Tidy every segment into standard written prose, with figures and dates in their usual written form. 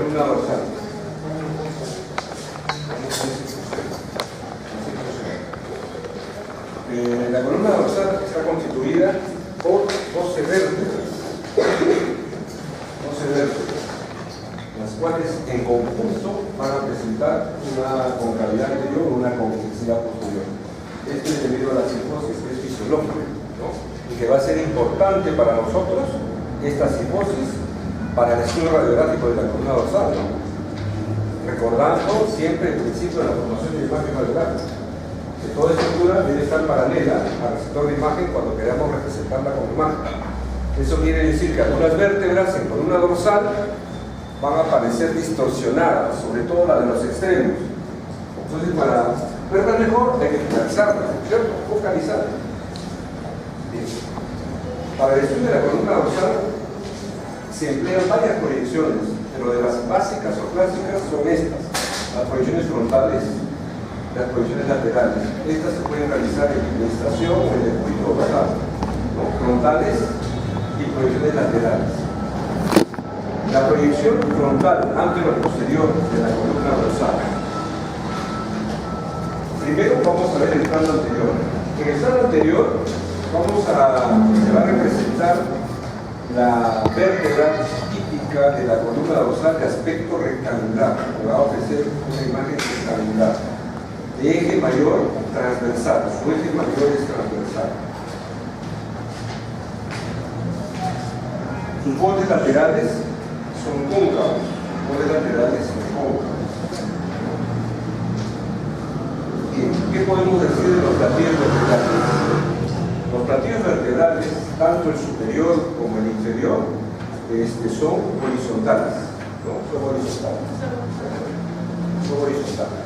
columna dorsal. La columna dorsal está constituida por 12 vértebras, las cuales en conjunto van a presentar una concavidad anterior o una convexidad posterior. Esto es debido a la cifosis, que es fisiológica, ¿no? Y que va a ser importante para nosotros esta cifosis para el estudio radiográfico de la columna dorsal, ¿no? Recordando siempre el principio de la formación de imagen radiográfica, que toda estructura debe estar paralela al receptor de imagen cuando queramos representarla como imagen. Eso quiere decir que algunas vértebras en columna dorsal van a aparecer distorsionadas, sobre todo la de los extremos. Entonces, para verlas mejor hay que focalizarlas, ¿cierto? Focalizar. Bien. Para el estudio de la columna dorsal se emplean varias proyecciones, pero de las básicas o clásicas son estas: las proyecciones frontales, las proyecciones laterales. Estas se pueden realizar en ilustración o en el circuito dorsal, ¿no? Frontales y proyecciones laterales. La proyección frontal anterior-posterior de la columna dorsal. Primero vamos a ver el plano anterior. En el plano anterior se va a representar la vértebra típica de la columna dorsal de aspecto rectangular, que va a ofrecer una imagen rectangular, de eje mayor transversal. Su eje mayor es transversal. Sus bordes laterales son cóncavos. Bien, ¿qué podemos decir de los platillos vertebrales? Los platillos vertebrales, tanto el superior como el inferior, son horizontales, ¿no? Son horizontales.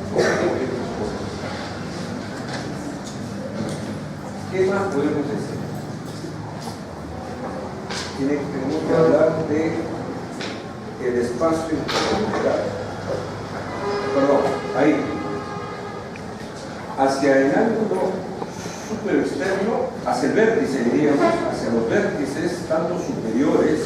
¿Qué más podemos decir? Tenemos que hablar de el espacio intervertebral. Perdón, ahí. Hacia el ángulo superexterno, hacia el vértice, diríamos, hacia los vértices, tanto superiores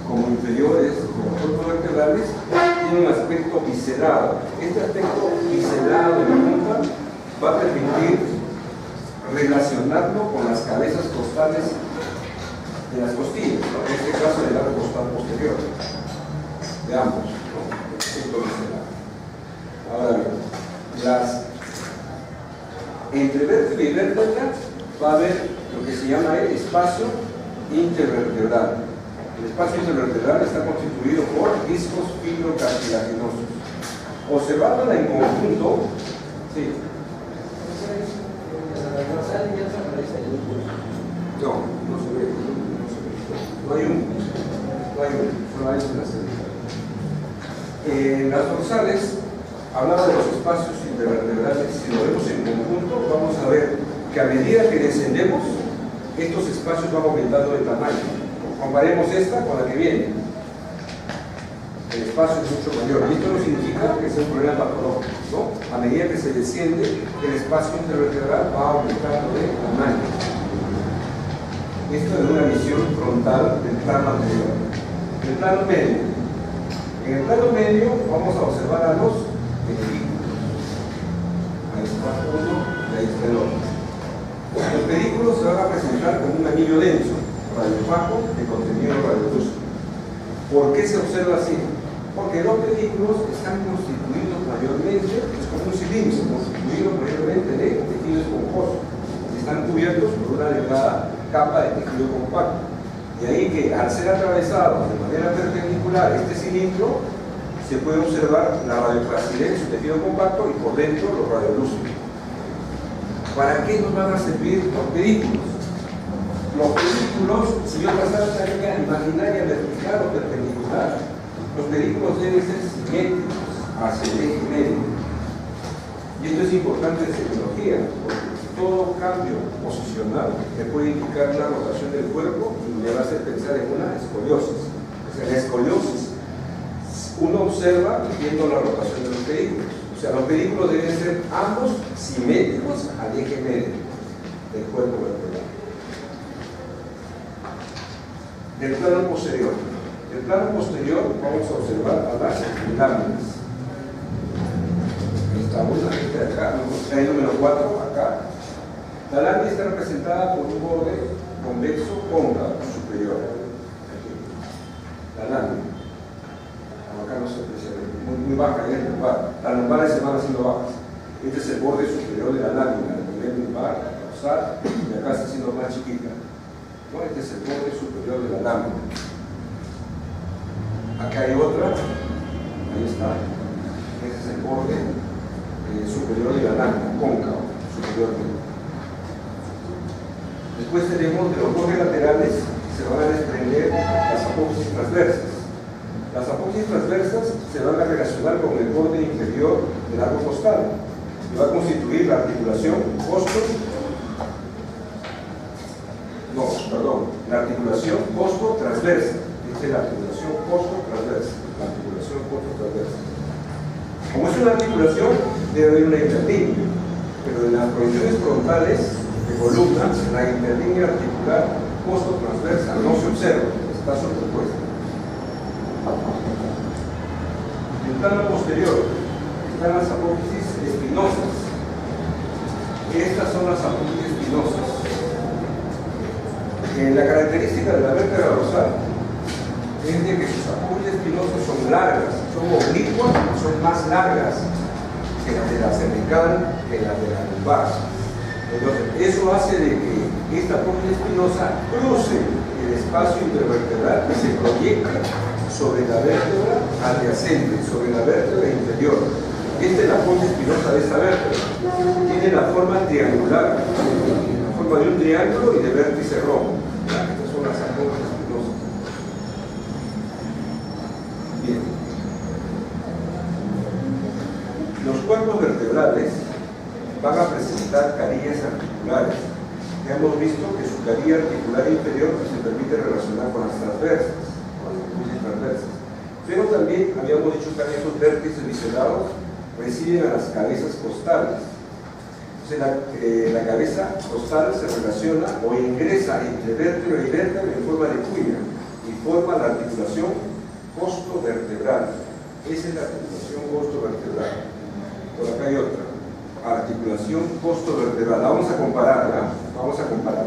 como inferiores de los cuerpos vertebrales, tiene un aspecto biselado. Este aspecto biselado de la punta va a permitir relacionarlo con las cabezas costales de las costillas, ¿no? En este caso del lado costal posterior de ambos, ¿no? El aspecto biselado. Ahora bien, entre vértebra y vértebra va a haber lo que se llama el espacio intervertebral. El espacio intervertebral está constituido por discos fibrocartilaginosos. Observándola en conjunto, sí. No se ve. No hay un. Solo hay una cerita. En las dorsales hablaba de los espacios intervertebrales. Si lo vemos en conjunto, vamos a ver que a medida que descendemos, estos espacios van aumentando de tamaño. Comparemos esta con la que viene. El espacio es mucho mayor. Y esto no significa que sea un problema patológico, ¿no? A medida que se desciende, el espacio intervertebral va aumentando de tamaño. Esto es una visión frontal del plano anterior. El plano medio. En el plano medio vamos a observar a los pedículos. Ahí está uno y ahí está el otro. Los pedículos se van a presentar como un anillo denso, radiofago, de contenido radiolúcido. ¿Por qué se observa así? Porque los pedículos están constituidos mayormente, es como un cilindro, constituido mayormente de tejido esponjoso. Están cubiertos por una delgada capa de tejido compacto. De ahí que al ser atravesados de manera perpendicular este cilindro, se puede observar la radioplasticidad en su tejido compacto y por dentro los radiolúcidos. ¿Para qué nos van a servir los pedículos? Los pedículos, si yo pasara esta línea imaginaria vertical o perpendicular, los pedículos deben ser simétricos hacia el eje medio. Y esto es importante en semiología, porque todo cambio posicional me puede indicar una rotación del cuerpo y me va a hacer pensar en una escoliosis. O sea, la escoliosis uno observa viendo la rotación de los pedículos. O sea, los pedículos deben ser ambos simétricos al eje medio del cuerpo vertebral. Del plano posterior. Del plano posterior vamos a observar a las láminas. Esta una, esta de acá, el número 4, acá. La lámina está representada por un borde convexo cóncavo superior. Aquí. La lámina. Acá no se aprecia, muy baja, las lumbares se van haciendo bajas. Este es el borde superior de la lámina, el nivel lumbar, dorsal, y acá está haciendo más chiquita. ¿No? Este es el borde superior de la lámina. Acá hay otra, ahí está. Este es el borde superior de la lámina, cóncavo, superiormente. Después tenemos de los bordes laterales, se van a desprender las apófisis transversas. Las apófisis transversas se van a relacionar con el borde inferior del arco costal y va a constituir la articulación la articulación costo-transversa. Esta es la articulación costo-transversa. Como es una articulación, debe haber una interlínea, pero en las proyecciones frontales de columna, la interlínea articular costo-transversa no se observa, está superpuesta. En el plano posterior están las apófisis espinosas. Estas son las apófisis espinosas. La característica de la vértebra dorsal es de que sus apófisis espinosas son largas, son oblicuas, son más largas que las de la cervical, que las de la lumbar. Entonces, eso hace de que esta apófisis espinosa cruce el espacio intervertebral y se proyecta sobre la vértebra adyacente, sobre la vértebra inferior. Esta es la apófisis espinosa de esta vértebra. Tiene la forma triangular, la forma de un triángulo y de vértice rojo. Estas son las apófisis espinosas. Bien. Los cuerpos vertebrales van a presentar carillas articulares. Ya hemos visto que su carilla articular inferior se permite relacionar con las transversas. Pero también habíamos dicho que esos vértices biselados reciben a las cabezas costales. Entonces la cabeza costal se relaciona o ingresa entre vértebra y vértebra en forma de cuña y forma la articulación costo-vertebral. Esa es la articulación costo-vertebral. Por acá hay otra. Articulación costo-vertebral. La vamos a comparar, ¿verdad? Vamos a comparar.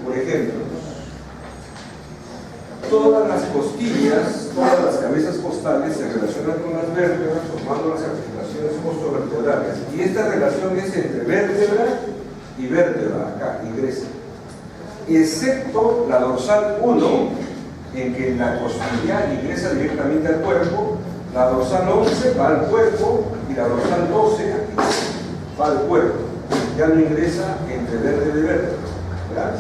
Por ejemplo, todas las costillas, todas las cabezas costales se relacionan con las vértebras formando las articulaciones costo-vertebrales. Y esta relación es entre vértebra y vértebra, acá, ingresa. Excepto la dorsal 1, en que la costilla ingresa directamente al cuerpo, la dorsal 11 va al cuerpo y la dorsal 12 aquí va al cuerpo. Ya no ingresa entre vértebra y vértebra. ¿Verdad?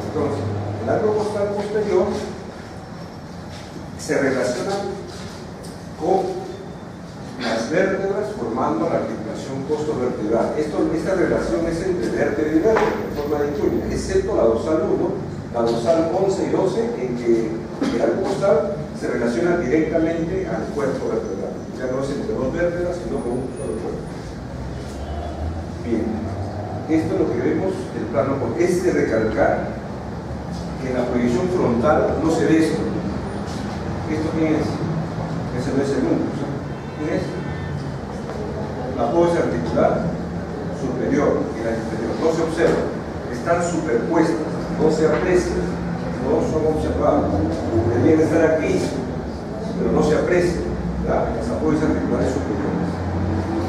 Entonces, el arco costal posterior se relaciona con las vértebras formando la articulación costo-vertebral. Esta relación es entre vértebra y vértebra en forma de cuña, excepto la dorsal 1, la dorsal 11 y 12, en que el arco costal se relaciona directamente al cuerpo vertebral. Ya no es entre dos vértebras, sino con un solo cuerpo. Bien, esto es lo que vemos del plano. Es de recalcar que en la proyección frontal no se ve esto. ¿Esto quién es? Ese no es el núcleo. ¿Quién es? La apófisis articular superior y la inferior. No se observan, están superpuestas, no se aprecian, no son observadas. Deberían estar aquí, pero no se aprecian. Las apófisis articulares superiores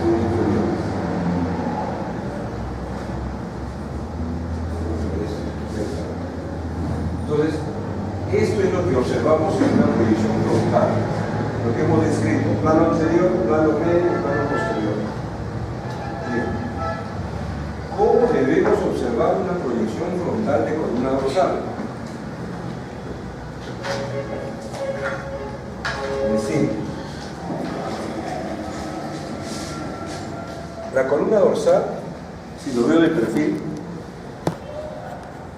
y inferiores. Entonces, esto es lo que observamos en una proyección frontal, lo que hemos descrito, plano anterior, plano medio y plano posterior. Bien. ¿Cómo debemos observar una proyección frontal de columna dorsal? Muy simple. La columna dorsal, si lo veo de perfil,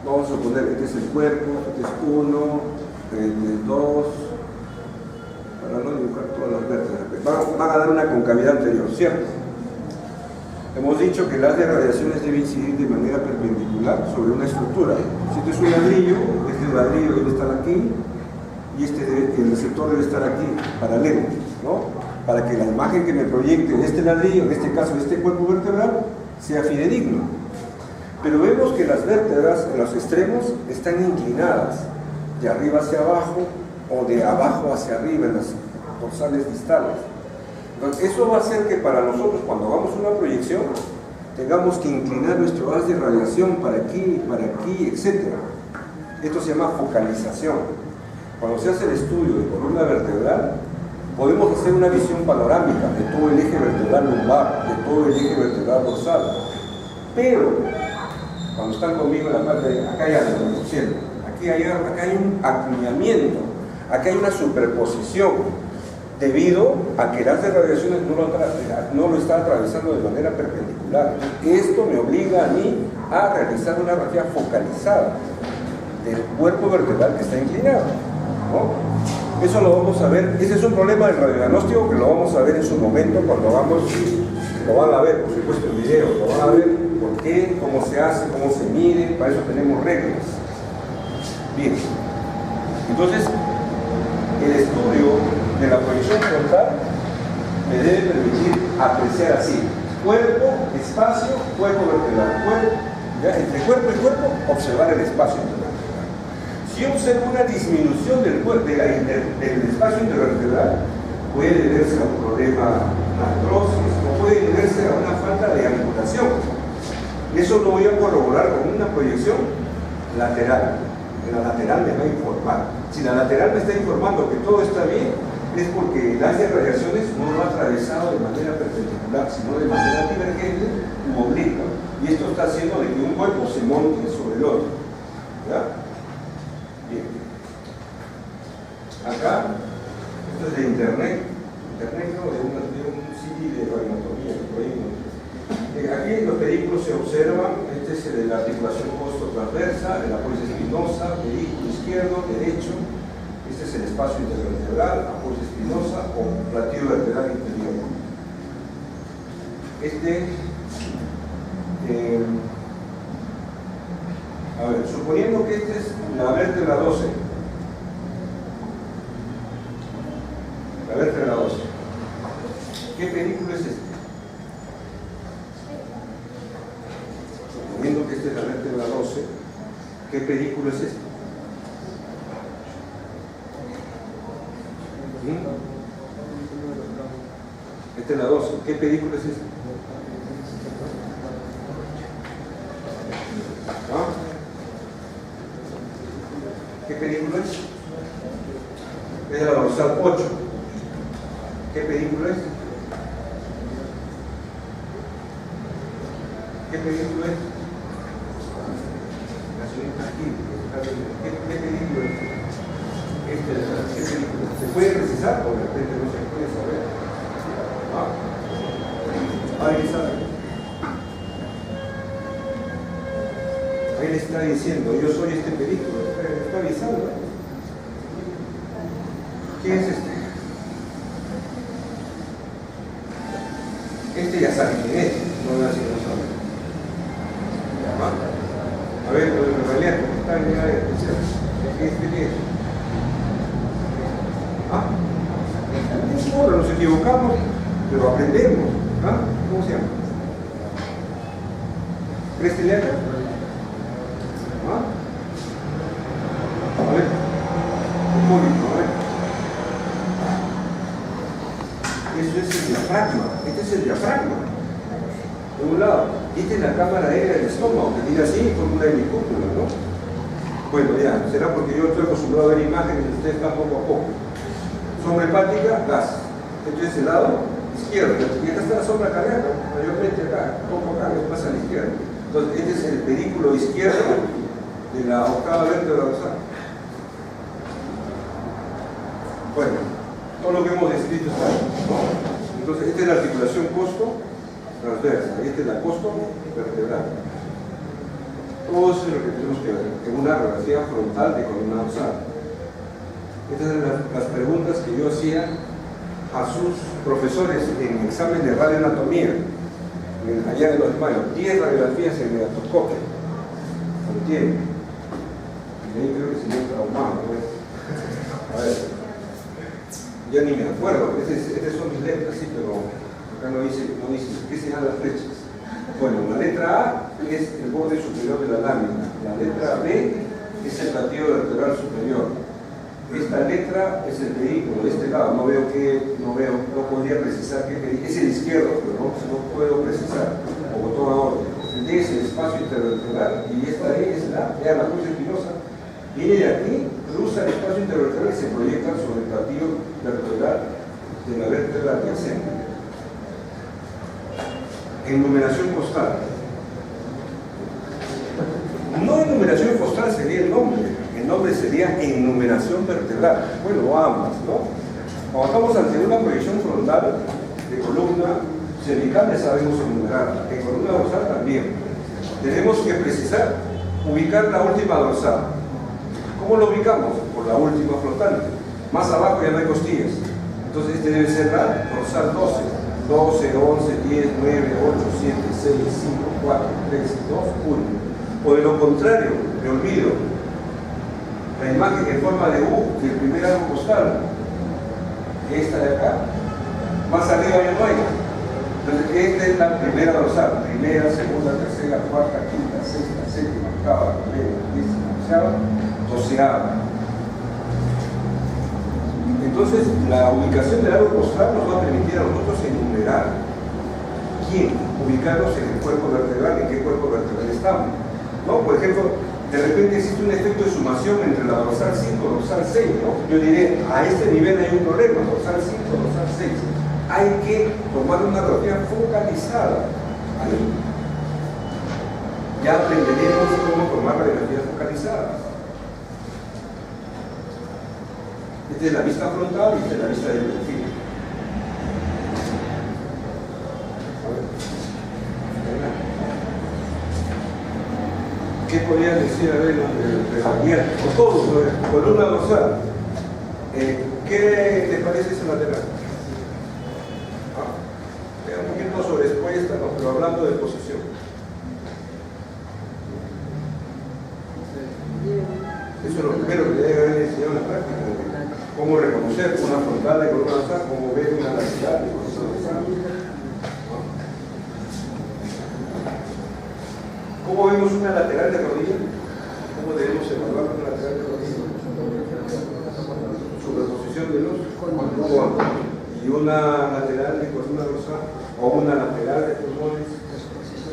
vamos a suponer que este es el cuerpo, este es 1, este es 2, para no dibujar todas las vértebras. Van a dar una concavidad anterior, ¿cierto? Hemos dicho que las radiaciones deben incidir de manera perpendicular sobre una estructura. Si este es un ladrillo debe estar aquí, y el receptor debe estar aquí, paralelo, ¿no? Para que la imagen que me proyecte de este ladrillo, en este caso de este cuerpo vertebral, sea fidedigno. Pero vemos que las vértebras en los extremos están inclinadas, de arriba hacia abajo o de abajo hacia arriba en las dorsales distales. Entonces, eso va a hacer que para nosotros, cuando hagamos una proyección, tengamos que inclinar nuestro haz de radiación para aquí, etc. Esto se llama focalización. Cuando se hace el estudio de columna vertebral, podemos hacer una visión panorámica de todo el eje vertebral lumbar, de todo el eje vertebral dorsal. Pero, cuando están conmigo en la parte de acá hay algo, por cierto, acá hay un acuñamiento, acá hay una superposición, debido a que el haz de radiaciones no lo está atravesando de manera perpendicular. Esto me obliga a mí a realizar una radiografía focalizada del cuerpo vertebral que está inclinado, ¿no? Eso lo vamos a ver, ese es un problema del radiodiagnóstico que lo vamos a ver en su momento cuando vamos, lo van a ver, por supuesto, en video, lo van a ver por qué, cómo se hace, cómo se mide, para eso tenemos reglas. Bien, entonces, el estudio de la proyección frontal me debe permitir apreciar así: cuerpo, espacio, cuerpo vertebral, entre cuerpo y cuerpo, observar el espacio intervertebral. Si observo una disminución del espacio intervertebral, puede deberse a un problema de artrosis o puede deberse a una falta de articulación. Eso lo voy a corroborar con una proyección lateral. La lateral me va a informar. Si la lateral me está informando que todo está bien, es porque el haz de radiaciones no lo ha atravesado de manera perpendicular, sino de manera divergente u obliqua. Y esto está haciendo de que un cuerpo se monte sobre el otro. ¿Ya? Bien. Acá, esto es de internet, ¿no? de un CD de radioanatomía. Aquí los pedículos se observan. Este es el de la articulación costo-transversa, el apoyo espinosa, pedículo izquierdo, derecho. Este es el espacio intervertebral, apoyo espinosa o platillo vertebral interior. A ver, suponiendo que esta es la vértebra 12. La vértebra 12. ¿Qué pedículo es este? Suponiendo que esta es la vértebra 12, ¿qué pedículo es este? Esta es la 12. ¿Qué pedículo es esta? ¿Ah? ¿Qué pedículo es? Es la dorsal 8. ¿Qué pedículo es? ¿Qué pedículo es? ¿Qué pedículo es? ¿Se puede precisar o de repente no se puede saber? ¿Ah? ¿Alguien sabe? Ahí le está diciendo: yo soy este pedículo. Está avisando. ¿Qué es este? Este ya sabe quién es. No va a decir no sabe. A ver, lo de realidad, porque está en la descripción. ¿Qué es? ¿Ah? Ahora nos equivocamos, pero aprendemos. ¿Ah? ¿Cómo se llama? ¿Préstele acá? ¿Ah? A ver. Un momento, a ver. Eso es el diafragma. Este es el diafragma. De un lado. Y esta es la cámara aérea del estómago, que tiene así como una helicóptera, ¿no? Bueno, ya, será porque yo estoy acostumbrado a ver imágenes y ustedes van poco a poco. Sombra hepática, gas. Este es el lado izquierdo. Y acá está la sombra cardíaca, mayormente acá, poco acá, es más a la izquierda. Entonces, este es el pedículo izquierdo de la octava vértebra dorsal. Bueno, todo lo que hemos descrito está ahí, ¿no? Entonces, esta es la articulación costo-transversa, y esta es la costo-vertebral. Todo eso es lo que tenemos que ver en una radiografía frontal de columna dorsal. Estas eran las preguntas que yo hacía a sus profesores en examen de radioanatomía, allá de los desmayos. 10 radiografías en negatoscopio. ¿Entienden? Y ahí creo que se me ha traumado, ¿no? A A ver, ya ni me acuerdo, estas son mis letras, sí, pero acá no dice qué señalan las flechas. Bueno, la letra A es el borde superior de la lámina, la letra B es el platillo vertebral superior. Esta letra es el vehículo de este lado, no podría precisar qué vehículo, es el izquierdo, pero no puedo precisar, como toda orden. El D es el espacio intervertebral y esta E es la cruz espinosa. Viene de aquí, cruza el espacio intervertebral y se proyecta sobre el platillo vertebral de la vértebra adyacente. En numeración costal. No en numeración costal sería el nombre sería en numeración vertebral. Bueno, ambas, ¿no? Cuando estamos ante una proyección frontal de columna cervical, ya sabemos enumerarla. En columna dorsal también. Tenemos que precisar, ubicar la última dorsal. ¿Cómo lo ubicamos? Por la última flotante. Más abajo ya no hay costillas. Entonces este debe ser la dorsal 12. 12, 11, 10, 9, 8, 7, 6, 5, 4, 3, 2, 1. O de lo contrario, me olvido. La imagen en forma de U del primer arco costal. Esta de acá. Más arriba ya no hay. Entonces esta es la primera dorsal. Primera, segunda, tercera, cuarta, quinta, sexta, séptima, octava, novena, décima, doceava. Entonces, la ubicación del arco costal nos va a permitir a nosotros enumerar quién, ubicarnos en el cuerpo vertebral, en qué cuerpo vertebral estamos, ¿no? Por ejemplo, de repente existe un efecto de sumación entre la dorsal 5 y dorsal 6, ¿no? Yo diré, a este nivel hay un problema, dorsal 5, dorsal 6. Hay que tomar una radiografía focalizada ahí. Ya aprenderemos cómo tomar radiografías focalizadas. Esta es la vista frontal y esta es la vista del perfil. ¿Qué podría decir? A ver, o todo, columna dorsal. ¿Qué les parece ese lateral? Un poquito sobreexpuesta, ¿no? Pero hablando de posición. Eso es lo primero que debe haber enseñado en la práctica. Cómo reconocer una frontal de columna dorsal, cómo ver una lateral de columna dorsal. ¿Cómo vemos una lateral de rodilla? ¿Cómo debemos evaluar una lateral de rodilla? Superposición de los conos. Y una lateral de columna dorsal o una lateral de pulmones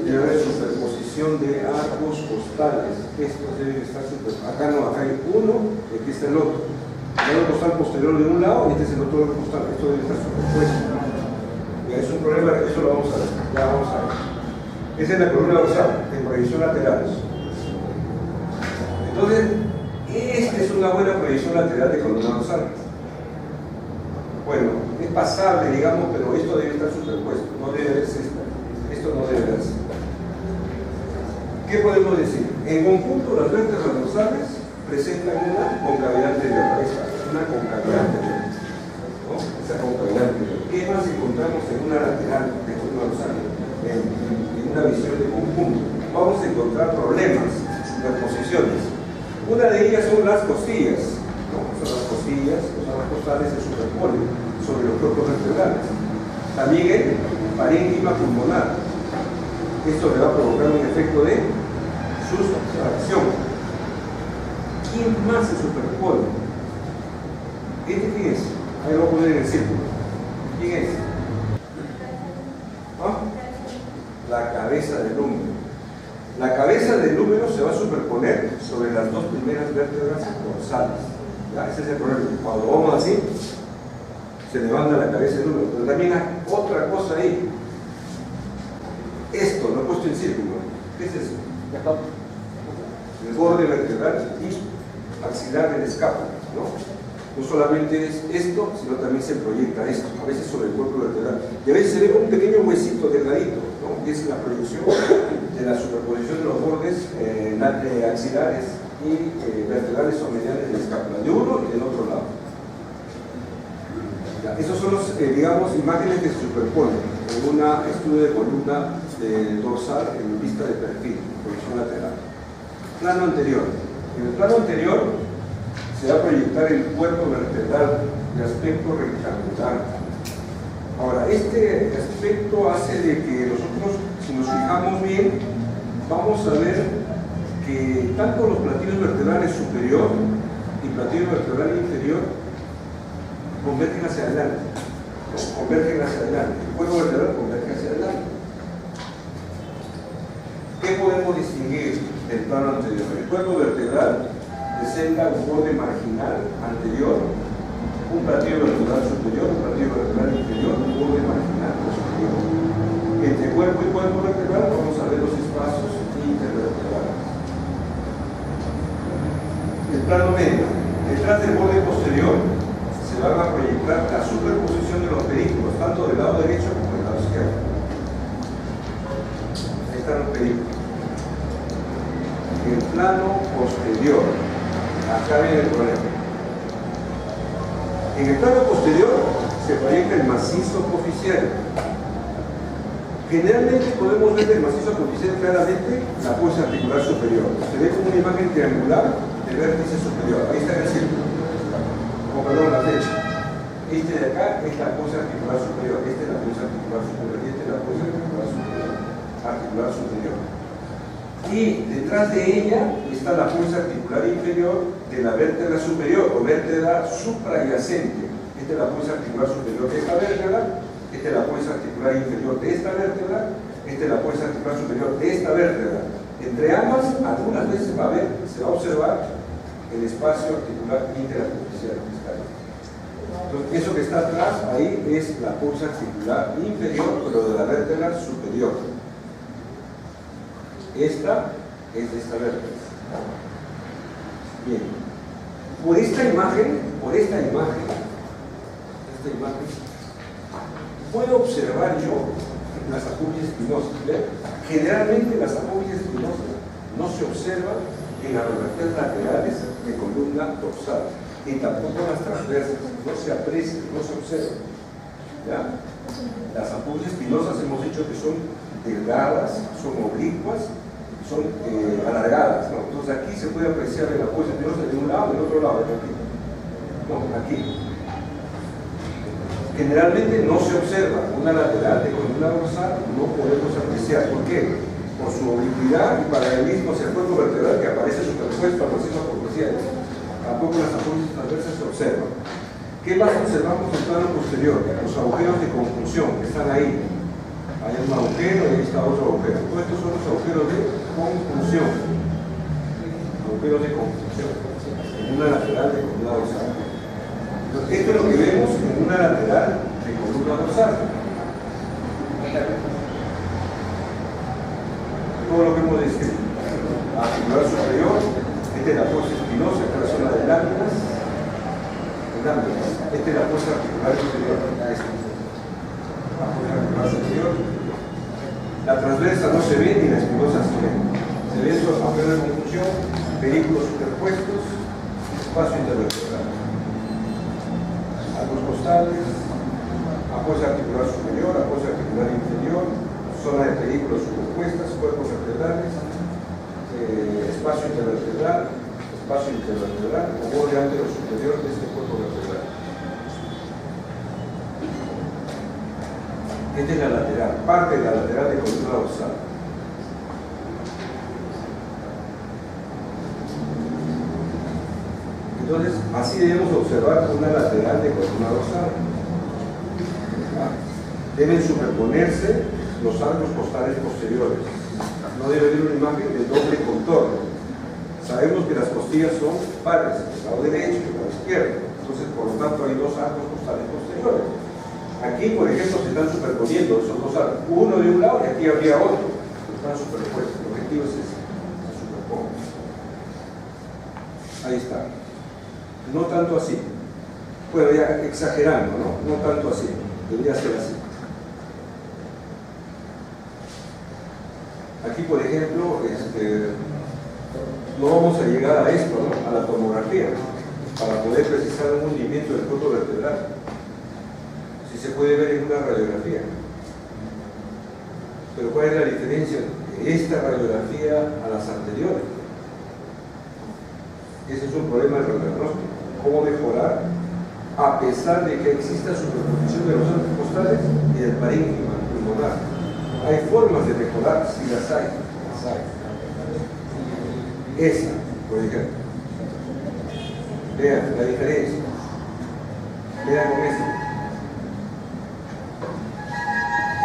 debe haber superposición de arcos costales. Estos deben estar superpuestos. Acá no, acá hay uno y aquí está el otro. El arco costal posterior de un lado y este es el otro arco costal. Esto debe estar superpuesto. Ya es un problema, eso lo vamos a ver. Ya vamos a ver. Esa es la columna dorsal en proyección lateral. Entonces, esta es una buena proyección lateral de columna dorsal. Bueno, es pasable, digamos, pero esto debe estar superpuesto. No debe verse esta. Esto no debe verse. ¿Qué podemos decir? En conjunto, las vértebras dorsales presentan una concavidad anterior. Una concavidad anterior. ¿No? Esa concavidad anterior. ¿Qué más encontramos en una lateral de columna dorsal? En una visión de conjunto. Vamos a encontrar problemas, superposiciones. Una de ellas son las costillas. ¿No? Son las costillas, los arcos costales se superponen sobre los cuerpos vertebrales. También el parénquima pulmonar. Esto le va a provocar un efecto de sustracción. ¿Quién más se superpone? ¿Este quién es? Ahí lo voy a poner en el círculo. ¿Quién es? ¿Ah? La cabeza del húmero. La cabeza del húmero se va a superponer sobre las dos primeras vértebras dorsales. ¿Ya? Ese es el problema. Cuando vamos así, se levanta la cabeza del húmero. Pero también hay otra cosa ahí. Esto lo he puesto en círculo. ¿Qué es eso? El borde vertebral y axilar del escápulo, ¿no? No solamente es esto, sino también se proyecta esto, a veces sobre el cuerpo vertebral. Y a veces se ve como un pequeño huesito delgadito, ¿no? Y es la proyección de la superposición de los bordes axilares y vertebrales o mediales de la escápula, de uno y del otro lado. Ya, esos son los, digamos, imágenes que se superponen en un estudio de columna dorsal en vista de perfil, proyección lateral. Plano anterior. En el plano anterior se se va a proyectar el cuerpo vertebral de aspecto rectangular. Ahora, este aspecto hace de que nosotros, si nos fijamos bien, vamos a ver que tanto los platillos vertebrales superior y platillo vertebral inferior convergen hacia adelante. Convergen hacia adelante. El cuerpo vertebral converge hacia adelante. ¿Qué podemos distinguir del plano anterior? El cuerpo vertebral presenta un borde marginal anterior, un platillo vertebral superior, un platillo vertebral inferior, un borde marginal posterior. Entre cuerpo y cuerpo vertebral vamos a ver los espacios intervertebrales. El plano medio. Detrás del borde posterior se van a proyectar la superposición de los pedículos, tanto del lado derecho como del lado izquierdo. Ahí están los pedículos. El plano posterior. Acá viene el problema. En el plano posterior se proyecta el macizo coficial. Generalmente podemos ver el macizo coficial claramente la fuerza articular superior. Se ve como una imagen triangular de vértice superior. Ahí está en el círculo. O perdón, la flecha. Este de acá es la fuerza articular superior. Esta es la fuerza articular superior. Y esta es la fuerza articular superior. Y detrás de ella está la fuerza articular inferior de la vértebra superior o vértebra suprayacente. Esta es la fuerza articular superior de esta vértebra, esta es la fuerza articular inferior de esta vértebra, esta es la fuerza articular superior de esta vértebra. Entre ambas, algunas veces se va a observar el espacio articular interartificial. Entonces, eso que está atrás ahí es la fuerza articular inferior, pero de la vértebra superior. Esta es de esta vértebra. Bien. Por esta imagen, puedo observar yo las apogias espinosas. Generalmente las apogias espinosas no se observan en las radiografías laterales de columna dorsal y tampoco en las transversas. No se aprecian, no se observan. ¿Ya? Las apogias espinosas hemos dicho que son delgadas, son oblicuas, son alargadas, ¿no? Entonces aquí se puede apreciar el apoyo espinosa de un lado y del otro lado, aquí. No, aquí. Generalmente no se observa una lateral de columna dorsal, no podemos apreciar. ¿Por qué? Por su oblicuidad y paralelismo hacia el cuerpo vertebral que aparece superpuesto al macizo coficial. Tampoco las apogias transversas se observan. ¿Qué más observamos en el plano posterior? Los agujeros de conjunción que están ahí. Hay un agujero y ahí está otro agujero. Todos estos son los agujeros de conjunción. Agujeros de conjunción. En una lateral de columna dorsal. Entonces, esto es lo que vemos en una lateral de columna dorsal. Todo lo que hemos descrito. Articular superior. Esta es la fuerza espinosa, esta es la zona de láminas. Esta es la fuerza articular superior. La fuerza articular superior. La transversa no se ve ni la espinosa se ve. Se ven los agujeros de conjunción, pedículos superpuestos, espacio intervertebral. Arcos costales, fuerza articular superior, fuerza articular inferior, zona de pedículos superpuestas, cuerpos vertebrales, espacio intervertebral, o borde antero superior de este cuerpo vertebral. Esta es la lateral, parte de la lateral de columna dorsal. Entonces, así debemos observar una lateral de columna dorsal. Deben superponerse los arcos costales posteriores. No debe haber una imagen de doble contorno. Sabemos que las costillas son pares, el lado derecho y el lado izquierdo. Entonces, por lo tanto, hay dos arcos costales posteriores. Aquí, por ejemplo, se están superponiendo esos dos arcos. Uno de un lado y aquí habría otro. Están superpuestos. El objetivo es ese. Se superponen. Ahí está. No tanto así. Bueno, ya exagerando, ¿no? No tanto así. Debería ser así. Aquí, por ejemplo, no vamos a llegar a esto, ¿no? A la tomografía, para poder precisar un hundimiento del cuerpo vertebral. Si se puede ver en una radiografía. Pero ¿cuál es la diferencia de esta radiografía a las anteriores? Ese es un problema del radiodiagnóstico. cómo mejorar a pesar de que exista superposición de los arcos costales y del parénquima pulmonar. Hay formas de mejorar, si las hay. Esa, por ejemplo. Vean la diferencia. Vean con esta.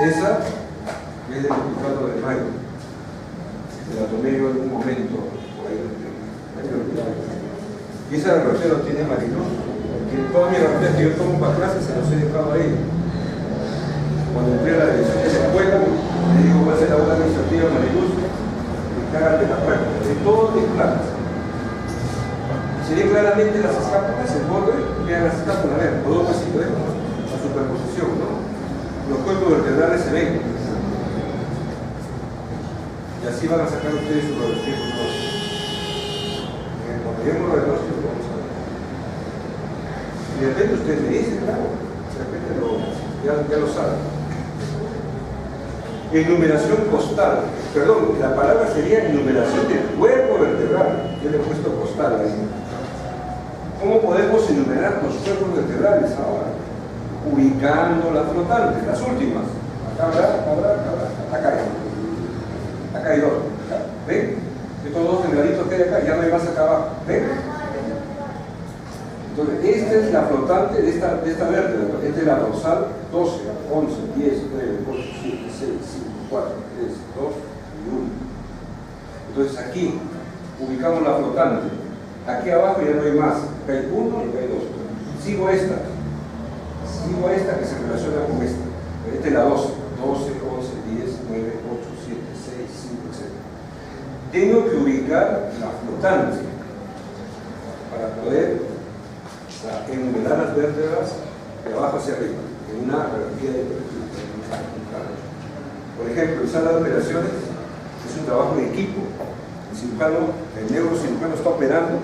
Esa es del 24 de mayo. Se la tomé yo en un momento por ahí. Y esa reportera lo tiene Mariluz. Toda mi reportera que yo tomo para clases se los he dejado ahí. Cuando entré a la dirección de la escuela, le digo, voy a hacer la obra administrativa Mariluz, y cágate la práctica. De todo de planas. Se ve claramente las escápulas, el borde, vean las escápulas, vean, todo así, ¿ven? La superposición, ¿no? Los cuerpos vertebrales se ven. Y así van a sacar ustedes su radiografía. Cuando lleguemos a diagnóstico, vamos a ver. Y de repente ustedes me dicen, claro, de repente ya lo saben. Enumeración costal. Perdón, la palabra sería enumeración del cuerpo vertebral. Yo le he puesto costal ahí. ¿Cómo podemos enumerar los cuerpos vertebrales ahora? Ubicando las flotantes, las últimas. Acá hay dos. ¿Ven? Estos dos delgaditos que hay acá, ya no hay más acá abajo. ¿Ven? Entonces, esta es la flotante de esta vértebra. Esta es la dorsal 12, 11, 10, 9, 8, 7, 6, 5, 4, 3, 2 y 1. Entonces aquí ubicamos la flotante. Aquí abajo ya no hay más. Acá hay 1 y acá hay 2. Sigo esta que se relaciona con esta. Esta es la 12, 12, 11, 10, 9, 8, 7, 6, 5, etc. Tengo que ubicar la flotante para poder enumerar las vértebras de abajo hacia arriba, en una radiografía de perfil. Por ejemplo, en sala de operaciones es un trabajo de equipo. El neurocirujano está operando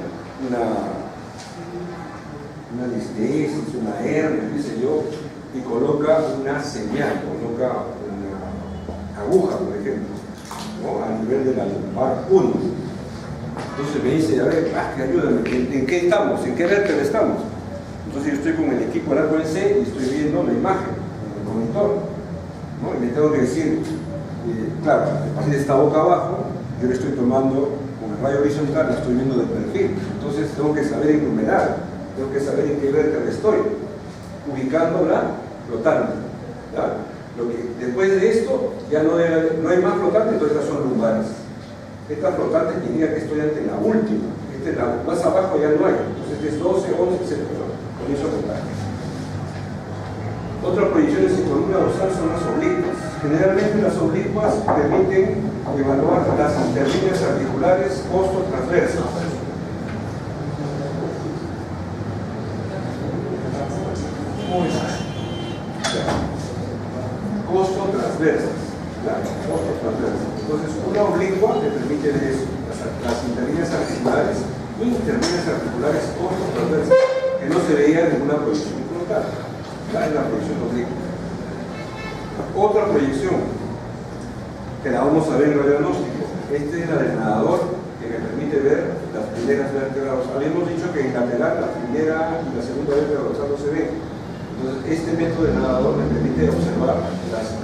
una listesis, una hernia, qué sé yo, y coloca una señal, coloca una aguja, por ejemplo, ¿no? A nivel de la lumbar 1. Entonces me dice, a ver, que ayúdame, ¿en qué estamos? ¿En qué vértebra estamos? Entonces yo estoy con el equipo del arco C y estoy viendo la imagen en el monitor, ¿no? Y le tengo que decir, claro, el paciente está boca abajo, yo le estoy tomando con el rayo horizontal, la estoy viendo de perfil. Entonces tengo que saber enumerar, tengo que saber en qué vértebra estoy, ubicando la flotante. Después de esto, ya no hay más flotante, entonces estas son lumbares. Esta flotante indica que estoy ante la última. Más abajo ya no hay. Entonces este es 12, 11, etc. Comienzo a contar. Otras proyecciones en columna dorsal son las oblicuas. Generalmente las oblicuas permiten evaluar las interlíneas articulares costo-transversas. Costo-transversas. Entonces, una oblicua te permite ver eso, las interlíneas articulares costo-transversas, que no se veía en ninguna proyección frontal. En la proyección oblicua. Otra proyección, que la vamos a ver en el diagnóstico. Este es la del nadador, que me permite ver las primeras vértebras. Habíamos dicho que en lateral la primera y la segunda vértebra dorsal no se ven. Entonces, este método de nadador me permite observar las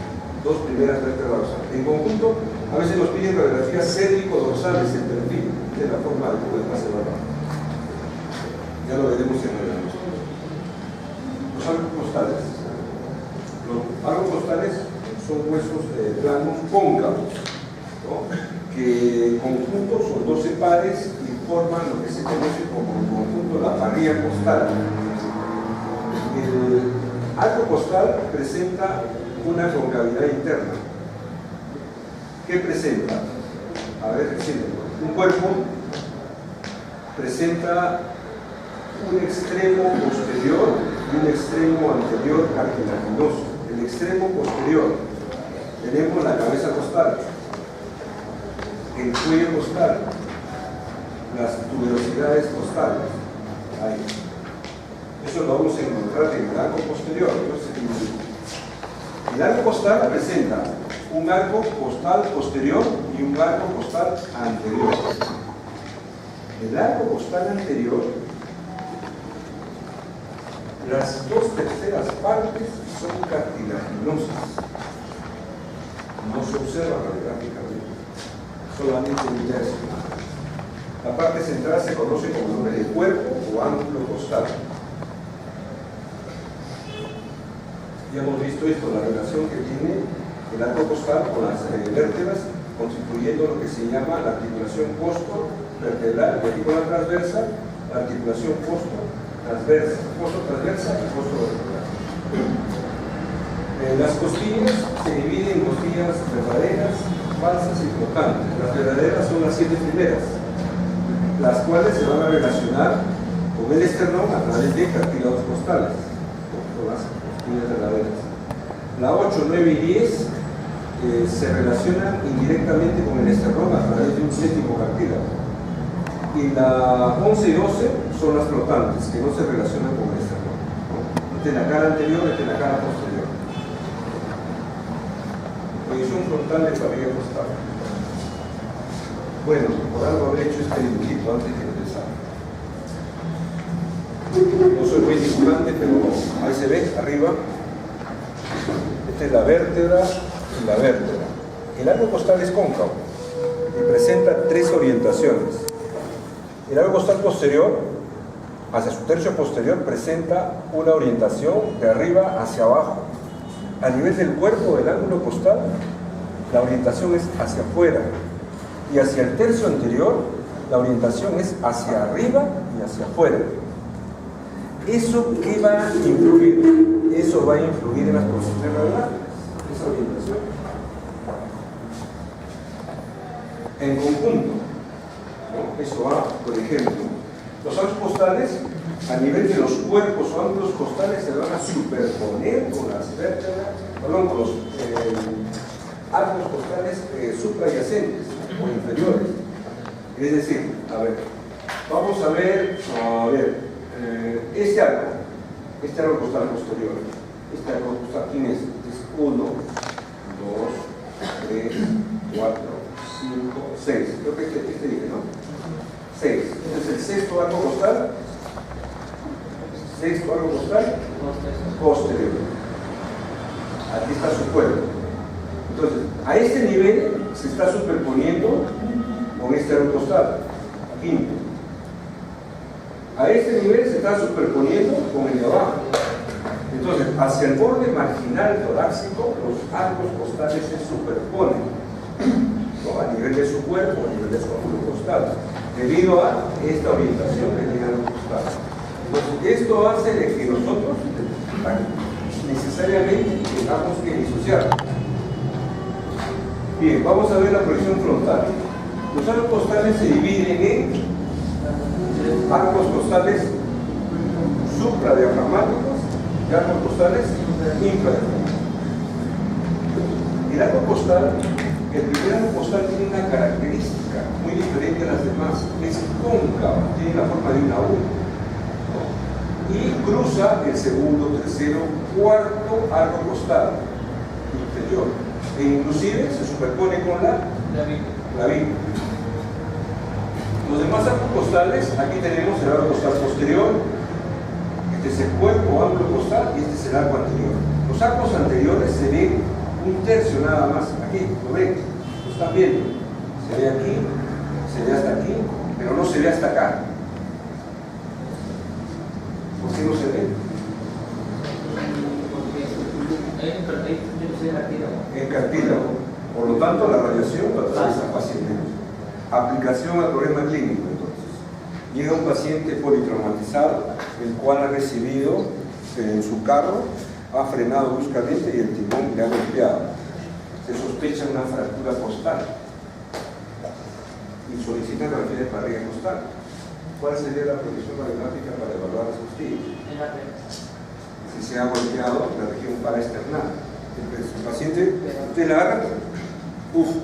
dos primeras vértebras dorsales. En conjunto, a veces nos piden radiografías cérvico-dorsales en perfil. Esta es la forma de poder evaluar. Ya lo veremos en el diagnóstico. Los arcos costales. Los arcos costales son huesos planos cóncavos, ¿no? Que en conjunto son 12 pares y forman lo que se conoce como en conjunto la parrilla costal. El arco costal presenta una concavidad interna. ¿Qué presenta? A ver, un cuerpo presenta un extremo posterior y un extremo anterior cartilaginoso. El extremo posterior tenemos la cabeza costal, el cuello costal, las tuberosidades costales. Ahí. Eso lo vamos a encontrar en el arco posterior. El arco costal presenta un arco costal posterior y un arco costal anterior. El arco costal anterior Las 2/3 partes son cartilaginosas. No se observa radiográficamente, solamente un tercio. La parte central se conoce como nombre de cuerpo o ángulo costal. Ya hemos visto esto, la relación que tiene el arco costal con las vértebras, constituyendo lo que se llama la articulación costo-vertebral, vertebral transversa, la articulación costo-transversa y costo-vertebral. Las costillas se dividen en costillas verdaderas, falsas y flotantes. Las verdaderas son las 7 primeras, las cuales se van a relacionar con el esternón a través de cartílagos costales, con las costillas verdaderas. La 8, 9 y 10 se relacionan indirectamente con el esternón a través de un séptimo cartílago. Y la 11 y 12 son las flotantes, que no se relacionan con el esternón, ¿no? Esta es la cara anterior, esta es la cara posterior. Posición frontal de barriga costal. Bueno, por algo habré hecho este dibujito antes de empezar. No soy buen dibujante, pero ahí se ve, arriba. Esta es la vértebra y la vértebra. El arco costal es cóncavo y presenta 3 orientaciones. El arco costal posterior, hacia su tercio posterior, presenta una orientación de arriba hacia abajo. A nivel del cuerpo del ángulo costal, la orientación es hacia afuera. Y hacia el tercio anterior, la orientación es hacia arriba y hacia afuera. ¿Eso qué va a influir? Eso va a influir en las posiciones radiográficas, esa orientación. En conjunto, ¿no? Eso va, por ejemplo, los arcos costales, a nivel de los cuerpos o ángulos costales, se van a superponer con las vértebras, perdón, con los arcos costales supradyacentes o inferiores. Es decir, a ver, vamos a ver, este arco costal posterior, este arco costal, ¿quién es? Es 1, 2, 3, 4, 5, 6. Creo que este dije, ¿no? 6. Este es el sexto arco costal. Sexto arco costal posterior. Aquí está su cuerpo. Entonces, a este nivel se está superponiendo con este arco costal. Quinto. A este nivel se está superponiendo con el de abajo. Entonces, hacia el borde marginal torácico, los arcos costales se superponen, ¿no? A nivel de su cuerpo, a nivel de su ángulo costal, debido a esta orientación que tiene el arco costal. Entonces, esto hace de que nosotros necesariamente tengamos que disociar. Bien, vamos a ver la proyección frontal. Los arcos costales se dividen en arcos costales supradiafragmáticos y arcos costales infradiafragmáticos. El arco costal, el primer arco costal tiene una característica muy diferente a las demás. Es cóncavo, tiene la forma de una U, ¿no? Y cruza el segundo, tercero, cuarto arco costal inferior. E inclusive se superpone con la vícula. Los demás arcos costales, aquí tenemos el arco costal posterior, este es el cuerpo o ángulo costal y este es el arco anterior. Los arcos anteriores se ven un tercio nada más, aquí, ¿lo ven? Lo están viendo. Se ve aquí, se ve hasta aquí, pero no se ve hasta acá. ¿Por qué no se ve? En cartílago. Por lo tanto, la radiación lo atraviesa fácilmente. Aplicación al problema clínico, entonces. Llega un paciente politraumatizado, el cual ha recibido en su carro, ha frenado bruscamente y el timón le ha golpeado. Se sospecha una fractura costal y solicita radiografía de barriga costal. ¿Cuál sería la proyección radiográfica para evaluar las costillas? Si se ha golpeado la región paraesternal. El paciente, usted la agarra,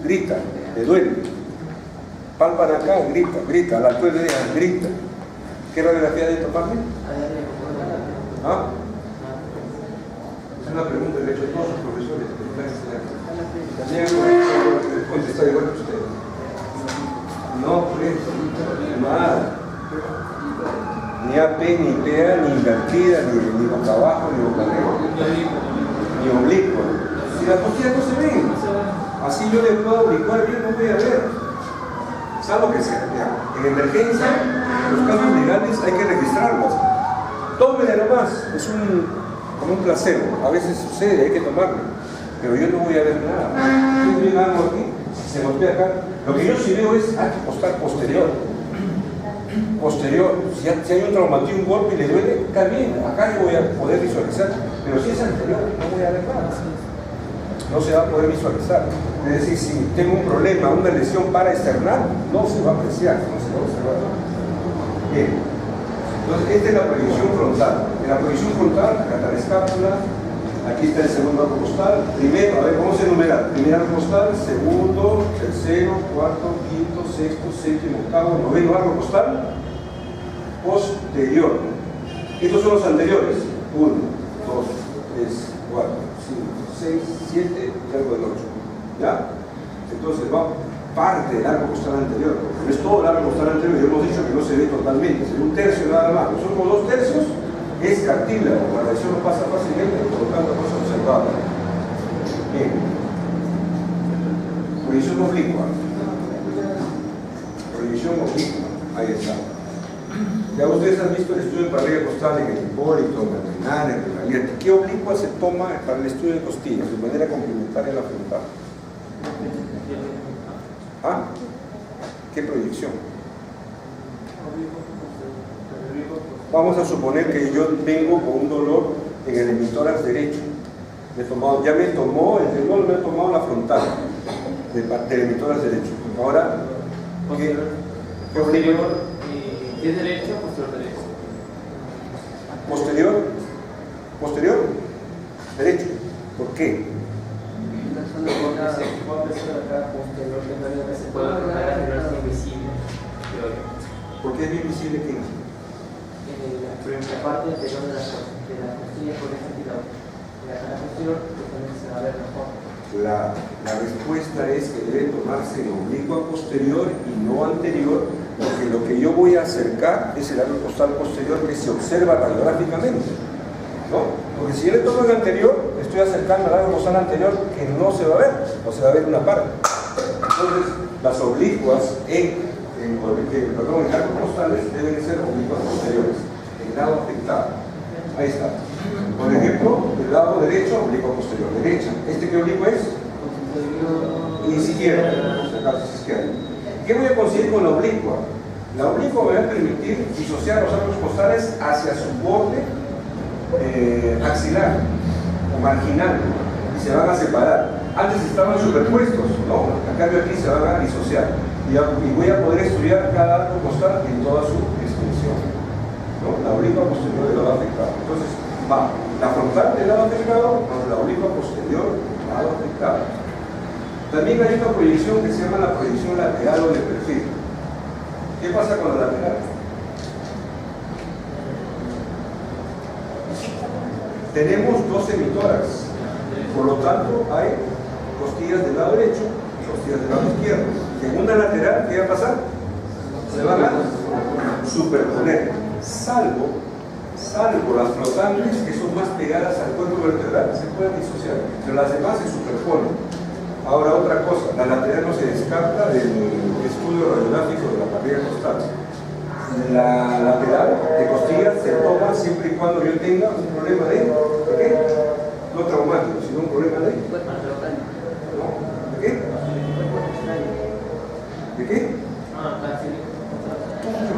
grita, le duele. Palpan acá, grita, a la altura de ella, grita. ¿Qué radiografía debe tomarle? ¿Ah? Es una pregunta que le he hecho a todos los profesores. También contestar igual que ustedes. No, pues, nada. Ni AP, ni PA, ni invertida, ni boca abajo, ni boca arriba, ni oblicua. Si las costillas no se ven, así yo le puedo oblicuar bien, no voy a ver. Salvo que sea. En emergencia, los casos legales hay que registrarlos. Tómele nomás, es como un placebo. A veces sucede, hay que tomarlo. Pero yo no voy a ver nada. Si ven algo aquí, se golpea acá. Lo que yo sí veo es arco costal posterior. Posterior, si hay un traumatismo, un golpe y le duele, está bien, acá yo voy a poder visualizar. Pero si es anterior, no voy a ver nada. No se va a poder visualizar. Es decir, si tengo un problema, una lesión paraesternal, no se va a apreciar, no se va a observar. Bien. Entonces, esta es la proyección frontal. En la proyección frontal, acá está la escápula, aquí está el segundo arco costal. Primero, a ver, vamos a enumerar. Primer arco costal, segundo, tercero, cuarto, quinto, sexto, séptimo, octavo, noveno arco costal posterior. Estos son los anteriores. 1, 2, 3, 4, 5, 6, 7 y algo del 8. ¿Ya? Entonces va parte del arco costal anterior. No es todo el arco costal anterior, ya hemos dicho que no se ve totalmente, se ve un tercio nada más. Los otros 2 tercios es cartílago, la lesión no pasa fácilmente y por lo tanto no se observaba. Bien. Proyección oblicua. Proyección oblicua. Ahí está. Ya ustedes han visto el estudio de parrilla costal en el Hipólito, en el Renal, en el Renal. ¿Qué oblicua se toma para el estudio de costillas de manera complementaria a la frontal? ¿Ah? ¿Qué proyección? Vamos a suponer que yo vengo con un dolor en el hemitórax derecho. Ya me tomó, el dolor me ha tomado la frontal del hemitórax derecho. Ahora, ¿qué posterior? ¿Es derecho o posterior derecho? Posterior. Posterior. Derecho. ¿Por qué? ¿Por qué es bien visible que la parte anterior de la costilla por este lado. La posterior se va a ver mejor. La respuesta es que debe tomarse en oblicua posterior y no anterior, porque lo que yo voy a acercar es el arco costal posterior que se observa radiográficamente, ¿no? Porque si yo le tomo el anterior, estoy acercando al arco costal anterior que no se va a ver, o se va a ver una parte. Entonces, las oblicuas en arcos costales deben ser oblicuas posteriores, el lado afectado. Ahí está. Por ejemplo, del lado derecho, oblicua posterior derecha. ¿Este qué oblicua es? Izquierda. ¿Qué voy a conseguir con la oblicua? La oblicua me va a permitir disociar los arcos costales hacia su borde axilar o marginal y se van a separar. Antes estaban superpuestos, ¿no? A cambio aquí se van a disociar y voy a poder estudiar cada arco costal en toda su extensión, ¿no? La oblicua posterior del lado afectado. Entonces va la frontal del lado afectado más la oblicua posterior del lado afectado. También hay una proyección que se llama la proyección lateral o de perfil. ¿Qué pasa con la lateral? Tenemos 2 hemitórax, por lo tanto hay costillas del lado derecho y costillas del lado izquierdo. En una lateral, ¿qué va a pasar? Se van a superponer, salvo las flotantes que son más pegadas al cuerpo vertebral, se pueden disociar, pero las demás se superponen. Ahora otra cosa, la lateral no se descarta del estudio radiográfico de la parrilla costal. La lateral de costillas se toma siempre y cuando yo tenga un problema de qué? No traumático, sino un problema de ¿no? ¿De qué? ¿De qué?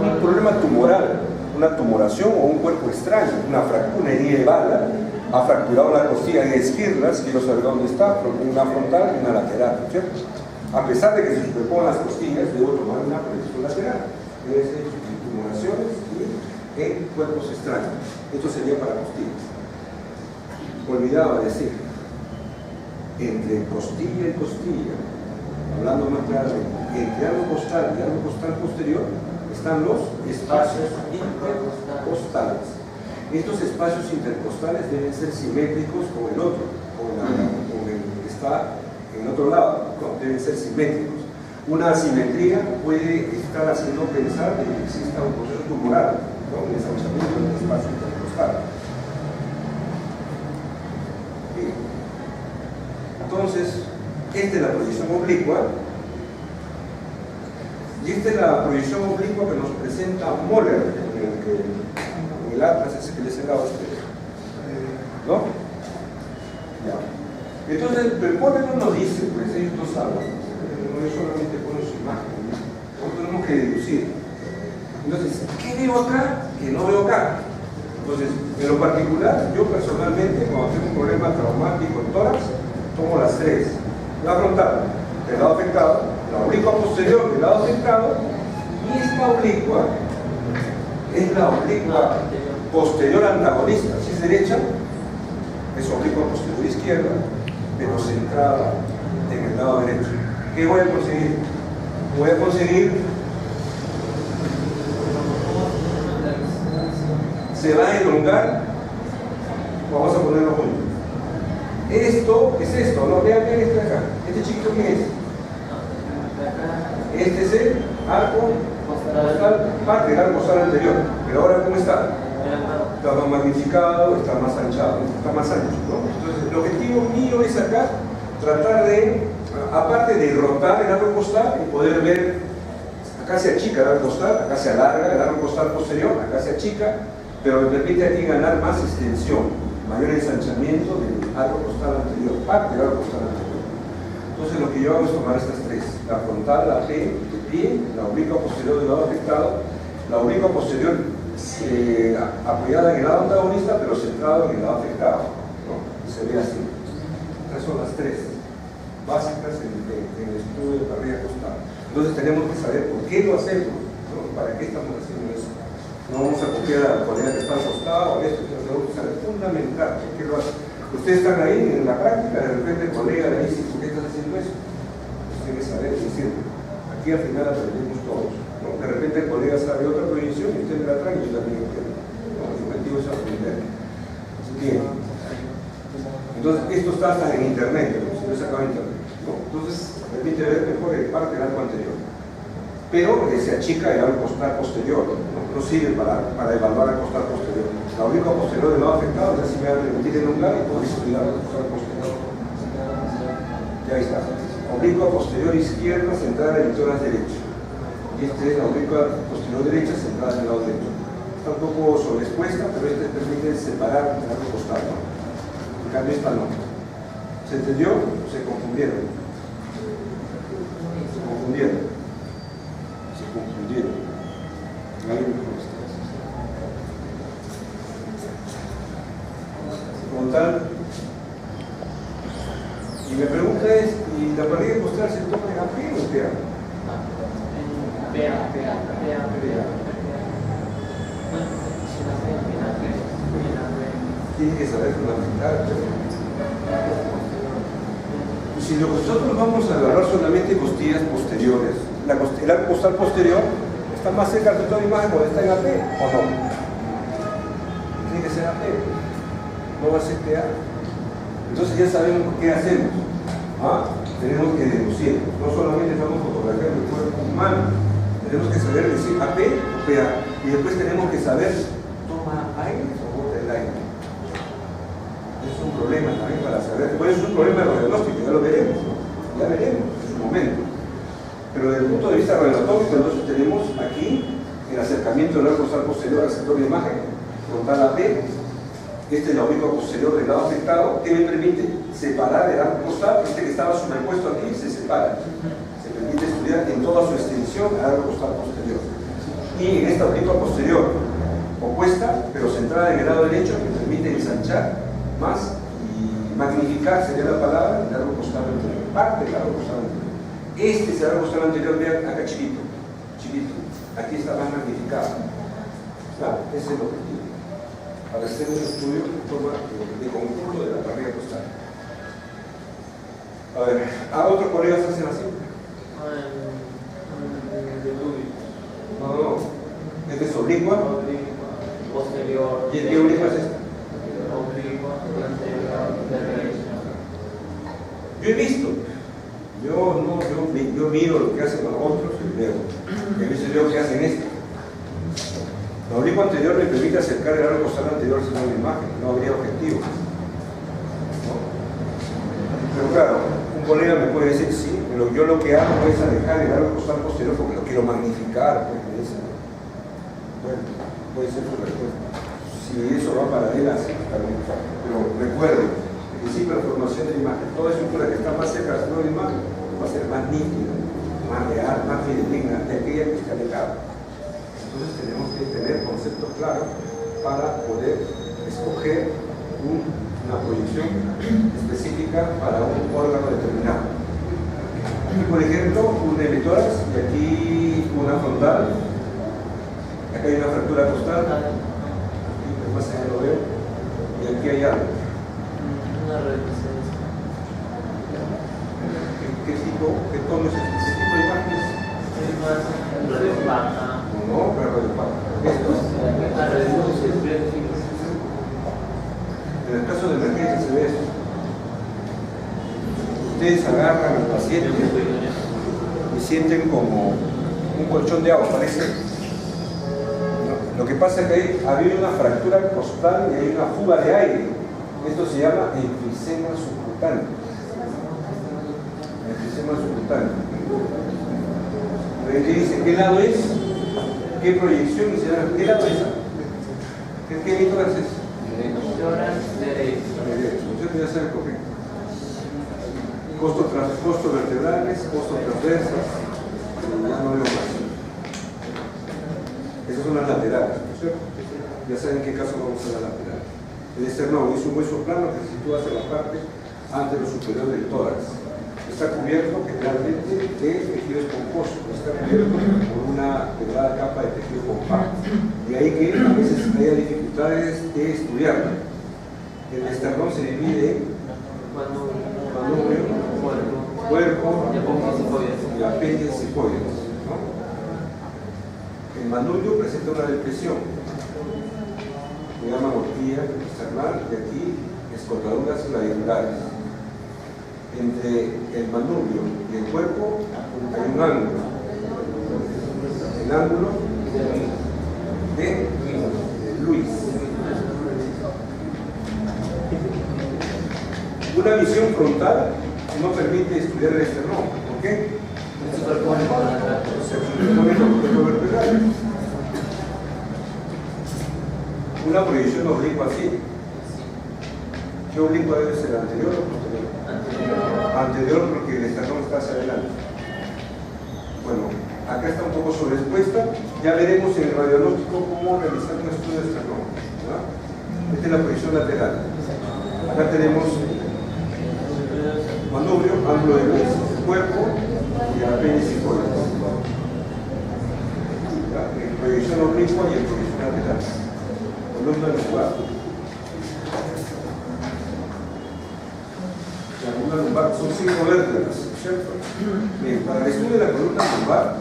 Un problema tumoral, una tumoración o un cuerpo extraño, una herida de bala ha fracturado la costilla de esquirlas, quiero saber dónde está, una frontal y una lateral, ¿cierto? A pesar de que se superpongan las costillas, debo tomar una proyección lateral. Debe ser en tumoraciones y en cuerpos extraños. Esto sería para costillas. Olvidaba decir, entre costilla y costilla, hablando más claramente, entre arco costal y arco costal posterior, están los espacios intercostales. Estos espacios intercostales deben ser simétricos con el otro, con el que está en el otro lado, ¿no? Deben ser simétricos. Una asimetría puede estar haciendo pensar de que exista un proceso tumoral, ¿no? Un ensanchamiento del espacio intercostal. Bien. Entonces, esta es la proyección oblicua. Y esta es la proyección oblicua que nos presenta Moller en el atlas ese que les he dado a ustedes. ¿No? Ya. Entonces, el Moller no nos dice, pues ellos no saben, no es solamente pone su imagen, ¿no? Tenemos que deducir. Entonces, ¿qué veo acá que no veo acá? Entonces, en lo particular, yo personalmente, cuando tengo un problema traumático en tórax, tomo las tres: la frontal, del lado afectado, la oblicua posterior del lado afectado, y esta oblicua es la oblicua posterior antagonista. Si es derecha, es oblicua posterior izquierda, pero centrada en el lado derecho. ¿Qué voy a conseguir? Voy a conseguir, se va a elongar. Vamos a ponerlo juntos. Esto es esto, ¿no? Vean bien este acá. ¿Este chiquito quién es? Este es el arco costal, parte del arco costal anterior. Pero ahora, ¿cómo está? Está más magnificado, está más anchado, está más ancho, ¿no? Entonces, el objetivo mío es acá tratar de, aparte de rotar el arco costal y poder ver, acá se achica el arco costal, acá se alarga el arco costal posterior, acá se achica, pero me permite aquí ganar más extensión, mayor ensanchamiento del arco costal anterior, parte del arco costal anterior. Entonces lo que yo hago es tomar estas tres: la frontal, la P de pie, la oblicua posterior del lado afectado, la oblicua posterior apoyada en el lado antagonista, pero centrado en el lado afectado, ¿no? Se ve así. Estas son las tres básicas en el estudio de parrilla costal. Entonces tenemos que saber por qué lo hacemos, ¿no? ¿Para qué estamos haciendo eso? No vamos a copiar a la colega que está al costado, esto, sino tenemos que saber fundamental por qué lo hacen. Ustedes están ahí en la práctica, de repente el colega le dice: ¿por qué estás haciendo eso? Pues tiene que saber, es decir, aquí al final aprendemos todos, ¿no? De repente el colega sabe otra proyección y usted me la trae y yo también entiendo, ¿no? El objetivo es aprender. Bien. Entonces, esto está hasta en internet, pero si lo he sacado en internet, ¿no? Entonces, permite ver mejor el parte del arco anterior. Pero se achica el arco costal posterior, no sirve para evaluar el costal posterior. La oblicua posterior del lado afectado ya sí me va a permitir elongar y puedo estudiar el costal posterior. Ya está. Oblicua posterior izquierda centrada en el tórax derecho. Y esta es la oblicua posterior derecha centrada en el lado derecho. Está un poco sobreexpuesta, pero esta permite separar el arco costal, ¿no? En cambio esta no. ¿Se entendió? Se confundieron. Se confundieron. Como tal, y mi pregunta es: ¿y la parrilla costal se toma en AP o PA? Tiene que saber fundamental. Si nosotros vamos a evaluar solamente costillas posteriores, el arco costal posterior está más cerca de toda imagen cuando está en AP, ¿o no? Tiene que ser AP, no va a ser PA. Entonces ya sabemos qué hacemos. Tenemos que deducir, no solamente estamos fotografiando el cuerpo humano, tenemos que saber decir AP o PA, y después tenemos que saber, ¿toma aire o bota el aire? Es un problema también para saber, pues es un problema de diagnóstico, ya lo veremos, ¿no? Ya veremos en su momento. Pero desde el punto de vista radioanatómico, entonces tenemos aquí el acercamiento del arco costal posterior al sector de imagen, frontal AP. Este es la oblicua posterior del lado afectado, que me permite separar el arco costal. Este que estaba superpuesto aquí se separa. Se permite estudiar en toda su extensión el arco costal posterior. Y en esta oblicua posterior opuesta, pero centrada en el lado derecho, me permite ensanchar más y magnificar, sería la palabra, el arco costal anterior, parte del arco costal anterior. Este es el arco costal anterior, vean acá chiquito, chiquito. Aquí está más magnificado. ¿Está? Ese es el objetivo. Para hacer un estudio de conjunto de la parrilla costal. A ver, otros colegas hacen así. No. Este es oblicua. Posterior. ¿Y qué oblicua es esta? Oblicua, anterior, Yo he visto. Yo miro lo que hacen los otros y veo. Y a veces veo que hacen esto. El oblicuo anterior me permite acercar el largo costal anterior sin una imagen, no habría objetivo, ¿no? Pero claro, un colega me puede decir, sí, pero yo lo que hago es alejar el largo costal posterior porque lo quiero magnificar, pues me dice. Bueno, puede ser su respuesta. Si eso va paralela, sí, está bien. Pero recuerden, el principio de la formación de la imagen, toda estructura que está más cerca de la imagen va a ser más nítida, más real, más fidedigna de aquella que está alejada. Entonces tenemos que tener conceptos claros para poder escoger una proyección específica para un órgano determinado. Aquí, por ejemplo, un emitórax y aquí una frontal. Acá hay una fractura costal. Aquí más allá lo veo. Y aquí hay algo. Una revisión. ¿Qué tono es este? ¿Qué tipo de imágenes? Es más radiopata. No, pero esto es. En el caso de emergencia se ve esto. Ustedes agarran al paciente y sienten como un colchón de agua, parece. Lo que pasa es que ahí había una fractura costal y hay una fuga de aire. Esto se llama enfisema subcutáneo. Enfisema subcutáneo. ¿Qué dice? ¿Qué lado es? ¿Qué proyección hicieron? ¿Qué lado es? ¿Qué emitórax es? Derecho. Usted ya sabe correcto. Costos vertebrales, costos transversas. Ya no veo más. Esas son las laterales, ¿no es cierto? Ya saben en qué caso vamos a la lateral. El esternón es un hueso plano que se sitúa hacia la parte antero-superior del tórax. Está cubierto generalmente de tejido esponjoso, está cubierto por una delgada capa de tejido compacto. De ahí que a veces haya dificultades de estudiarlo. El esternón se divide en manubrio, cuerpo y apéndice cifoides. El manubrio presenta una depresión, se llama horquilla externa, y aquí escoltaduras glandulares. Entre el manubrio y el cuerpo hay un ángulo. El ángulo de Luis. Una visión frontal no permite estudiar el esternón. ¿Por qué? Se superpone con los cuerpos vertebrales. Una proyección oblicua así. ¿Qué oblicua debe ser? ¿Anterior o posterior? Anterior, porque el esternón está hacia adelante. Bueno, acá está un poco sobreexpuesta. Ya veremos en el radiológico cómo realizar un estudio de esternón. Esta es la proyección lateral. Acá tenemos manubrio, ángulo de Luis, cuerpo y apéndice cifoides. En proyección oblicua y en proyección lateral. Columna lumbar. La columna lumbar son 5 vértebras, ¿cierto? Bien, para el estudio de la columna lumbar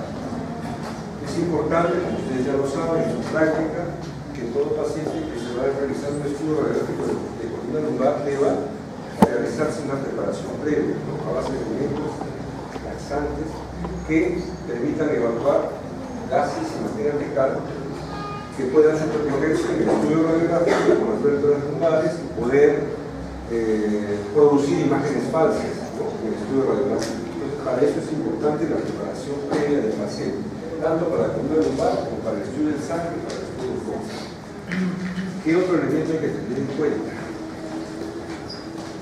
es importante, como ustedes ya lo saben en su práctica, que todo paciente que se va a realizar un estudio radiológico de columna lumbar deba realizarse una preparación previa, ¿no? A base de alimentos laxantes que permitan evacuar gases y materia fecal que puedan superponerse en el estudio radiográfico con las vértebras lumbares y poder producir imágenes falsas, ¿no? En el estudio radiográfico. Entonces, para eso es importante la preparación previa del paciente, tanto para la columna lumbar como para el estudio del sangre y para el estudio del foco. ¿Qué otro elemento hay que tener en cuenta?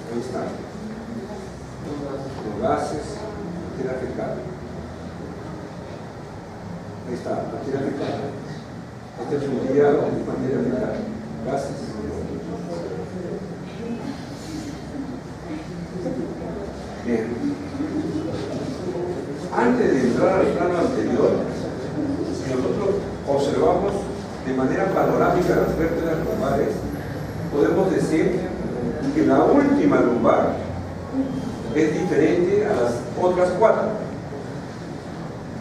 Ahí está. Los gases, materia fecal. Ahí está, materia fecal. Este es un diálogo de materia fecal. Gases. Bien. Antes de entrar al plano anterior, si nosotros observamos de manera panorámica las vértebras lumbares, podemos decir que la última lumbar es diferente a las otras 4.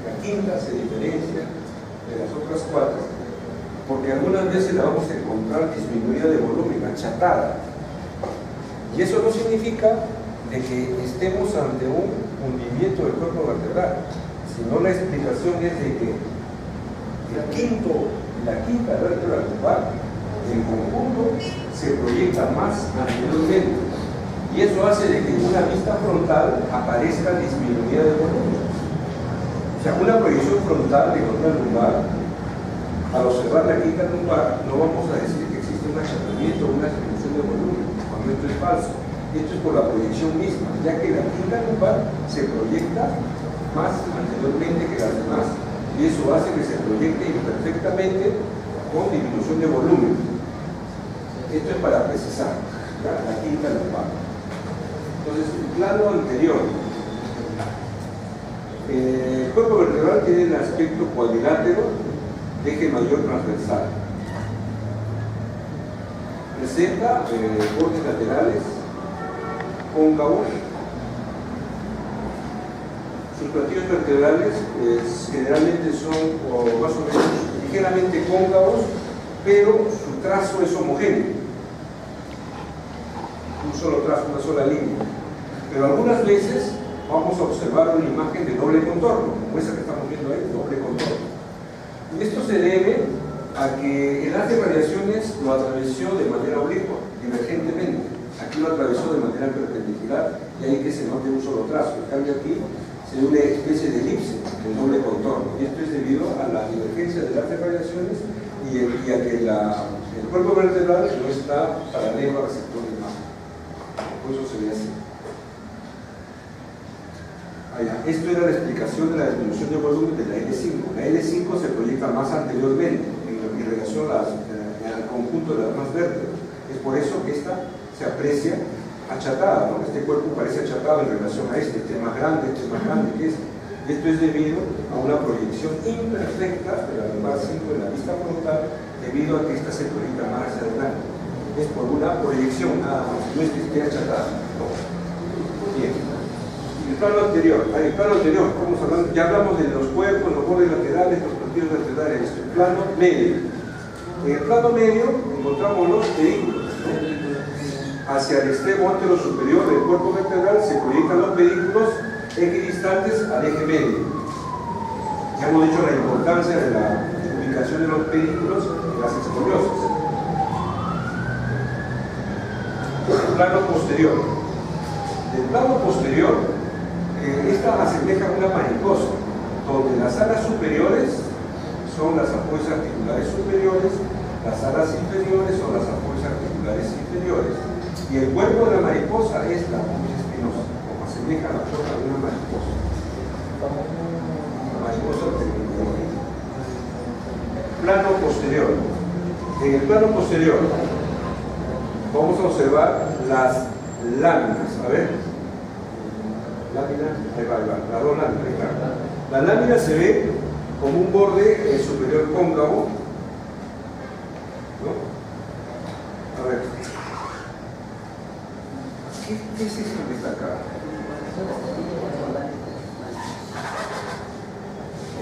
La quinta se diferencia de las otras 4, porque algunas veces la vamos a encontrar disminuida de volumen, achatada. Y eso no significa de que estemos ante un hundimiento del cuerpo vertebral, sino la explicación es de que la quinta vértebra lumbar en conjunto se proyecta más anteriormente, y eso hace de que en una vista frontal aparezca disminuida de volumen. O sea, una proyección frontal de columna lumbar, al observar la quinta lumbar, no vamos a decir que existe un achatamiento o una disminución de volumen, cuando esto es falso. Esto es por la proyección misma, ya que la quinta lumbar se proyecta más anteriormente que las demás, y eso hace que se proyecte imperfectamente con disminución de volumen. Esto es para precisar, ¿ya? La quinta lumbar. Entonces, el plano anterior, el cuerpo vertebral tiene el aspecto cuadrilátero, eje mayor transversal. Presenta bordes laterales cóncavos. Sus platillos vertebrales generalmente son más o menos ligeramente cóncavos, pero su trazo es homogéneo. Un solo trazo, una sola línea. Pero algunas veces vamos a observar una imagen de doble contorno, como esa que estamos viendo ahí, doble contorno. Y esto se debe a que el haz de radiaciones lo atravesó de manera oblicua, divergentemente. Aquí lo atravesó de manera perpendicular, y ahí que se note un solo trazo. En cambio aquí se ve una especie de elipse, de doble contorno. Y esto es debido a la divergencia del haz de radiaciones y a que el cuerpo vertebral no está paralelo al receptor de imagen. Por eso se ve así. Esto era la explicación de la disminución de volumen de la L5. La L5 se proyecta más anteriormente en relación al conjunto de las demás vértebras. Es por eso que esta se aprecia achatada, ¿no? Este cuerpo parece achatado en relación a este es más grande que este. Y esto es debido a una proyección imperfecta de la lumbar 5 en la vista frontal, debido a que esta se proyecta más hacia adelante. Es por una proyección nada más, no es que esté achatada. No. Bien. El plano anterior, estamos hablando, ya hablamos de los cuerpos, los bordes laterales, los platillos laterales, el plano medio. En el plano medio encontramos los pedículos. Hacia el extremo antero superior del cuerpo vertebral se proyectan los pedículos equidistantes al eje medio. Ya hemos dicho la importancia de la ubicación de los pedículos en las escoliosis. El plano posterior. El plano posterior, esta asemeja a una mariposa, donde las alas superiores son las apoyos articulares superiores, las alas inferiores son las apoyos articulares inferiores, y el cuerpo de la mariposa es la apoyo espinosa, como asemeja a la forma de una mariposa. La mariposa terminal. Plano posterior. En el plano posterior vamos a observar las láminas. A ver. Lámina, ahí va, las dos láminas, claro. La lámina se ve como un borde superior cóncavo, ¿no? A ver, ¿qué es eso que está acá?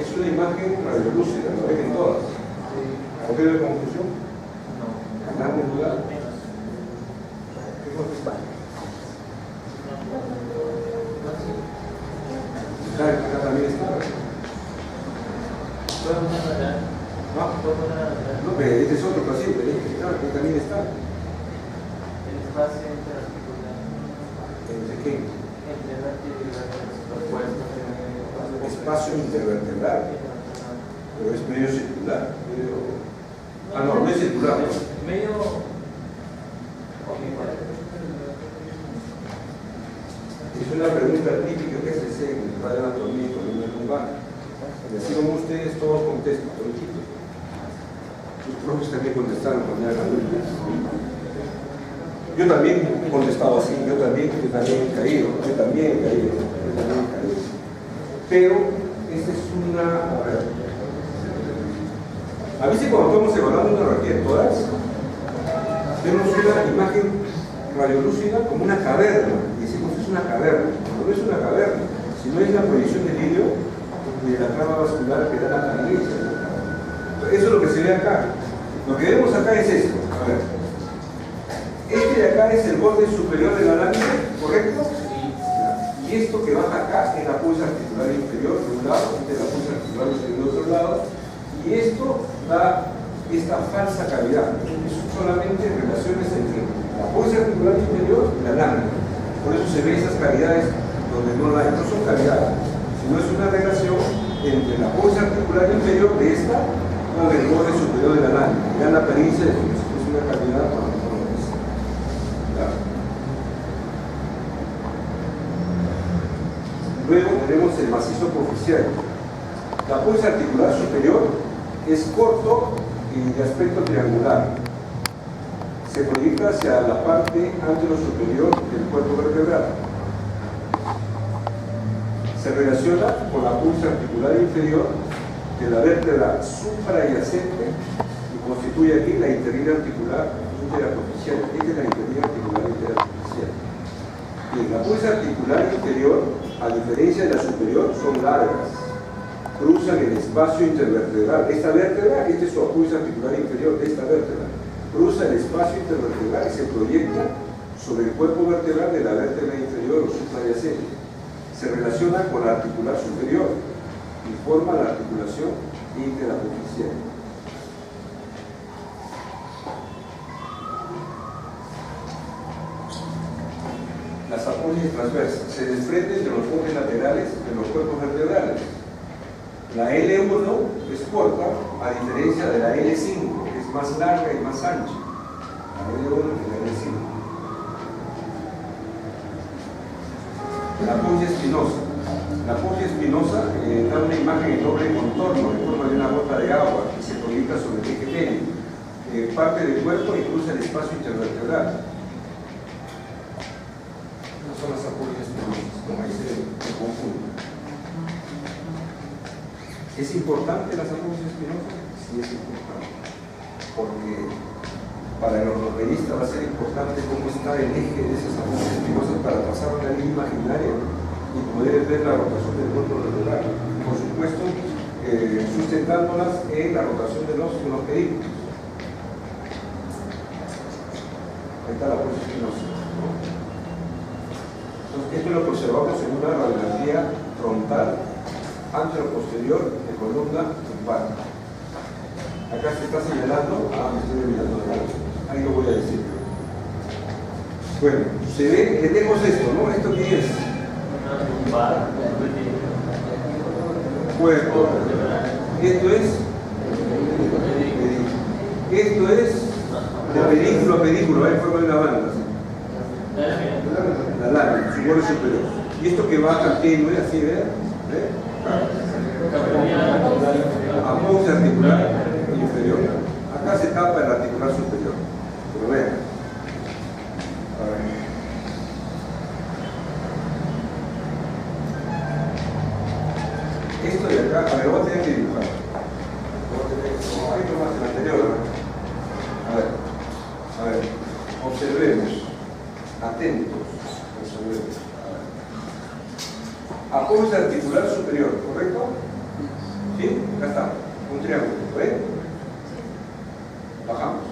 Es una imagen radiolúcida, lo ven en todas. ¿No queda de confusión? No. ¿Canal modular? ¿Qué cosa? Acá también está. No, pero este es otro paciente, aquí también está. El espacio interarticular. ¿Entre qué? Entre vértebra y Espacio intervertebral. Pero es medio circular. No es circular. Medio. Es una pregunta típica que se hace en el radio anatomía y columna lumbar. Y así como ustedes todos contestan, solitos. Sus profes también contestaron cuando eran alumnos. Yo también he contestado así, yo también he caído. Pero esta es una. A veces cuando estamos evaluando una radiografía de tórax, vemos una imagen radiolúcida como una caverna. Y decimos es una caverna. No es una caverna, sino es la proyección del hilo de la trama vascular que da la iglesia. Eso es lo que se ve acá. Lo que vemos acá es esto. A ver. Este de acá es el borde superior de la lámina, ¿correcto? Sí. Y esto que baja acá es la pulsa articular inferior de un lado, este es la pulsa articular inferior de otro lado, Y esto da esta falsa cavidad. Es solamente relaciones entre la apófisis articular inferior y la lámina. Por eso se ven esas cavidades donde no la hay. No son cavidades, sino es una relación entre la apófisis articular inferior de esta con el borde superior de la lámina. Ya la pericia es una cavidad cuando no lo es. Claro. Luego tenemos el macizo apofisial. La apófisis articular superior es corto y de aspecto triangular. Se proyecta hacia la parte anterosuperior del cuerpo vertebral. Se relaciona con la apófisis articular inferior de la vértebra suprayacente y constituye aquí la interina articular interapofisial. Esta es la interina articular interapofisial. Bien, la apófisis articular inferior, a diferencia de la superior, son largas. Cruzan el espacio intervertebral. Esta vértebra, este es su apófisis articular inferior de esta vértebra. Cruza el espacio intervertebral y se proyecta sobre el cuerpo vertebral de la vértebra inferior o suprayacente. Se relaciona con la articular superior y forma la articulación interapofisial. Las apófisis transversas se desprenden de los bordes laterales de los cuerpos vertebrales. La L1 es corta, a diferencia de la L5, que es más larga y más ancha. La L1 y la L5. La apófisis espinosa. La apófisis espinosa da una imagen en doble contorno, en forma de una gota de agua, que se proyecta sobre el eje medio, parte del cuerpo y cruza el espacio intervertebral. No son las apófisis espinosas, como ahí se confunden. ¿Es importante las apófisis espinosas? Sí, es importante. Porque para el ortopedista va a ser importante cómo está el eje de esas apófisis espinosas para trazar una línea imaginaria y poder ver la rotación del cuerpo vertebral. Por supuesto, sustentándolas en la rotación de los pedículos. Ahí está la apófisis espinosa, ¿no? Entonces, esto lo observamos en una radiografía frontal antero-posterior de columna lumbar. Acá se está señalando, me estoy olvidando de algo, ahí lo voy a decir. Bueno, se ve, tenemos esto, ¿no? ¿Esto qué es? Cuerpo. Esto es de pedículo a pedículo, en forma de una banda. La lámina, su borde superior. Y esto que baja tenue, así, ¿ve? Apófisis articular inferior. Acá se tapa el articular superior. Pero vean. A ver. Esto de acá, a ver, voy a tener que dibujar. Ahí nomás el anterior, ¿no? A ver, observemos. Atentos. Observemos. Apófisis articular superior, ¿correcto? ¿Sí? Acá está, un triángulo, ¿ven? Bajamos.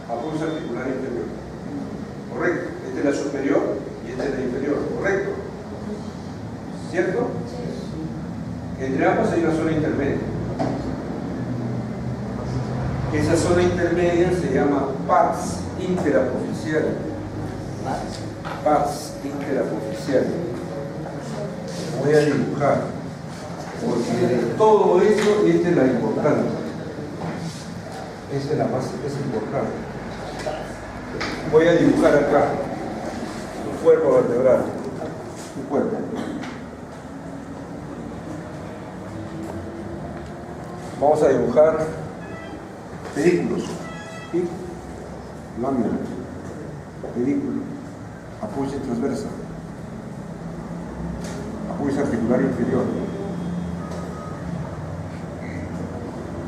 Apófisis articular inferior. ¿Correcto? Esta es la superior y esta es la inferior, ¿correcto? ¿Cierto? Entre ambas hay una zona intermedia. Esa zona intermedia se llama pars interapofisial. Pars interapofisial. Voy a dibujar, porque de todo eso, esta es la importante. Esa es la más importante. Voy a dibujar acá un cuerpo vertebral. Un cuerpo. Vamos a dibujar pedículos. ¿Sí? Lámina. Pedículo. Apófisis transversa. Apófisis articular inferior.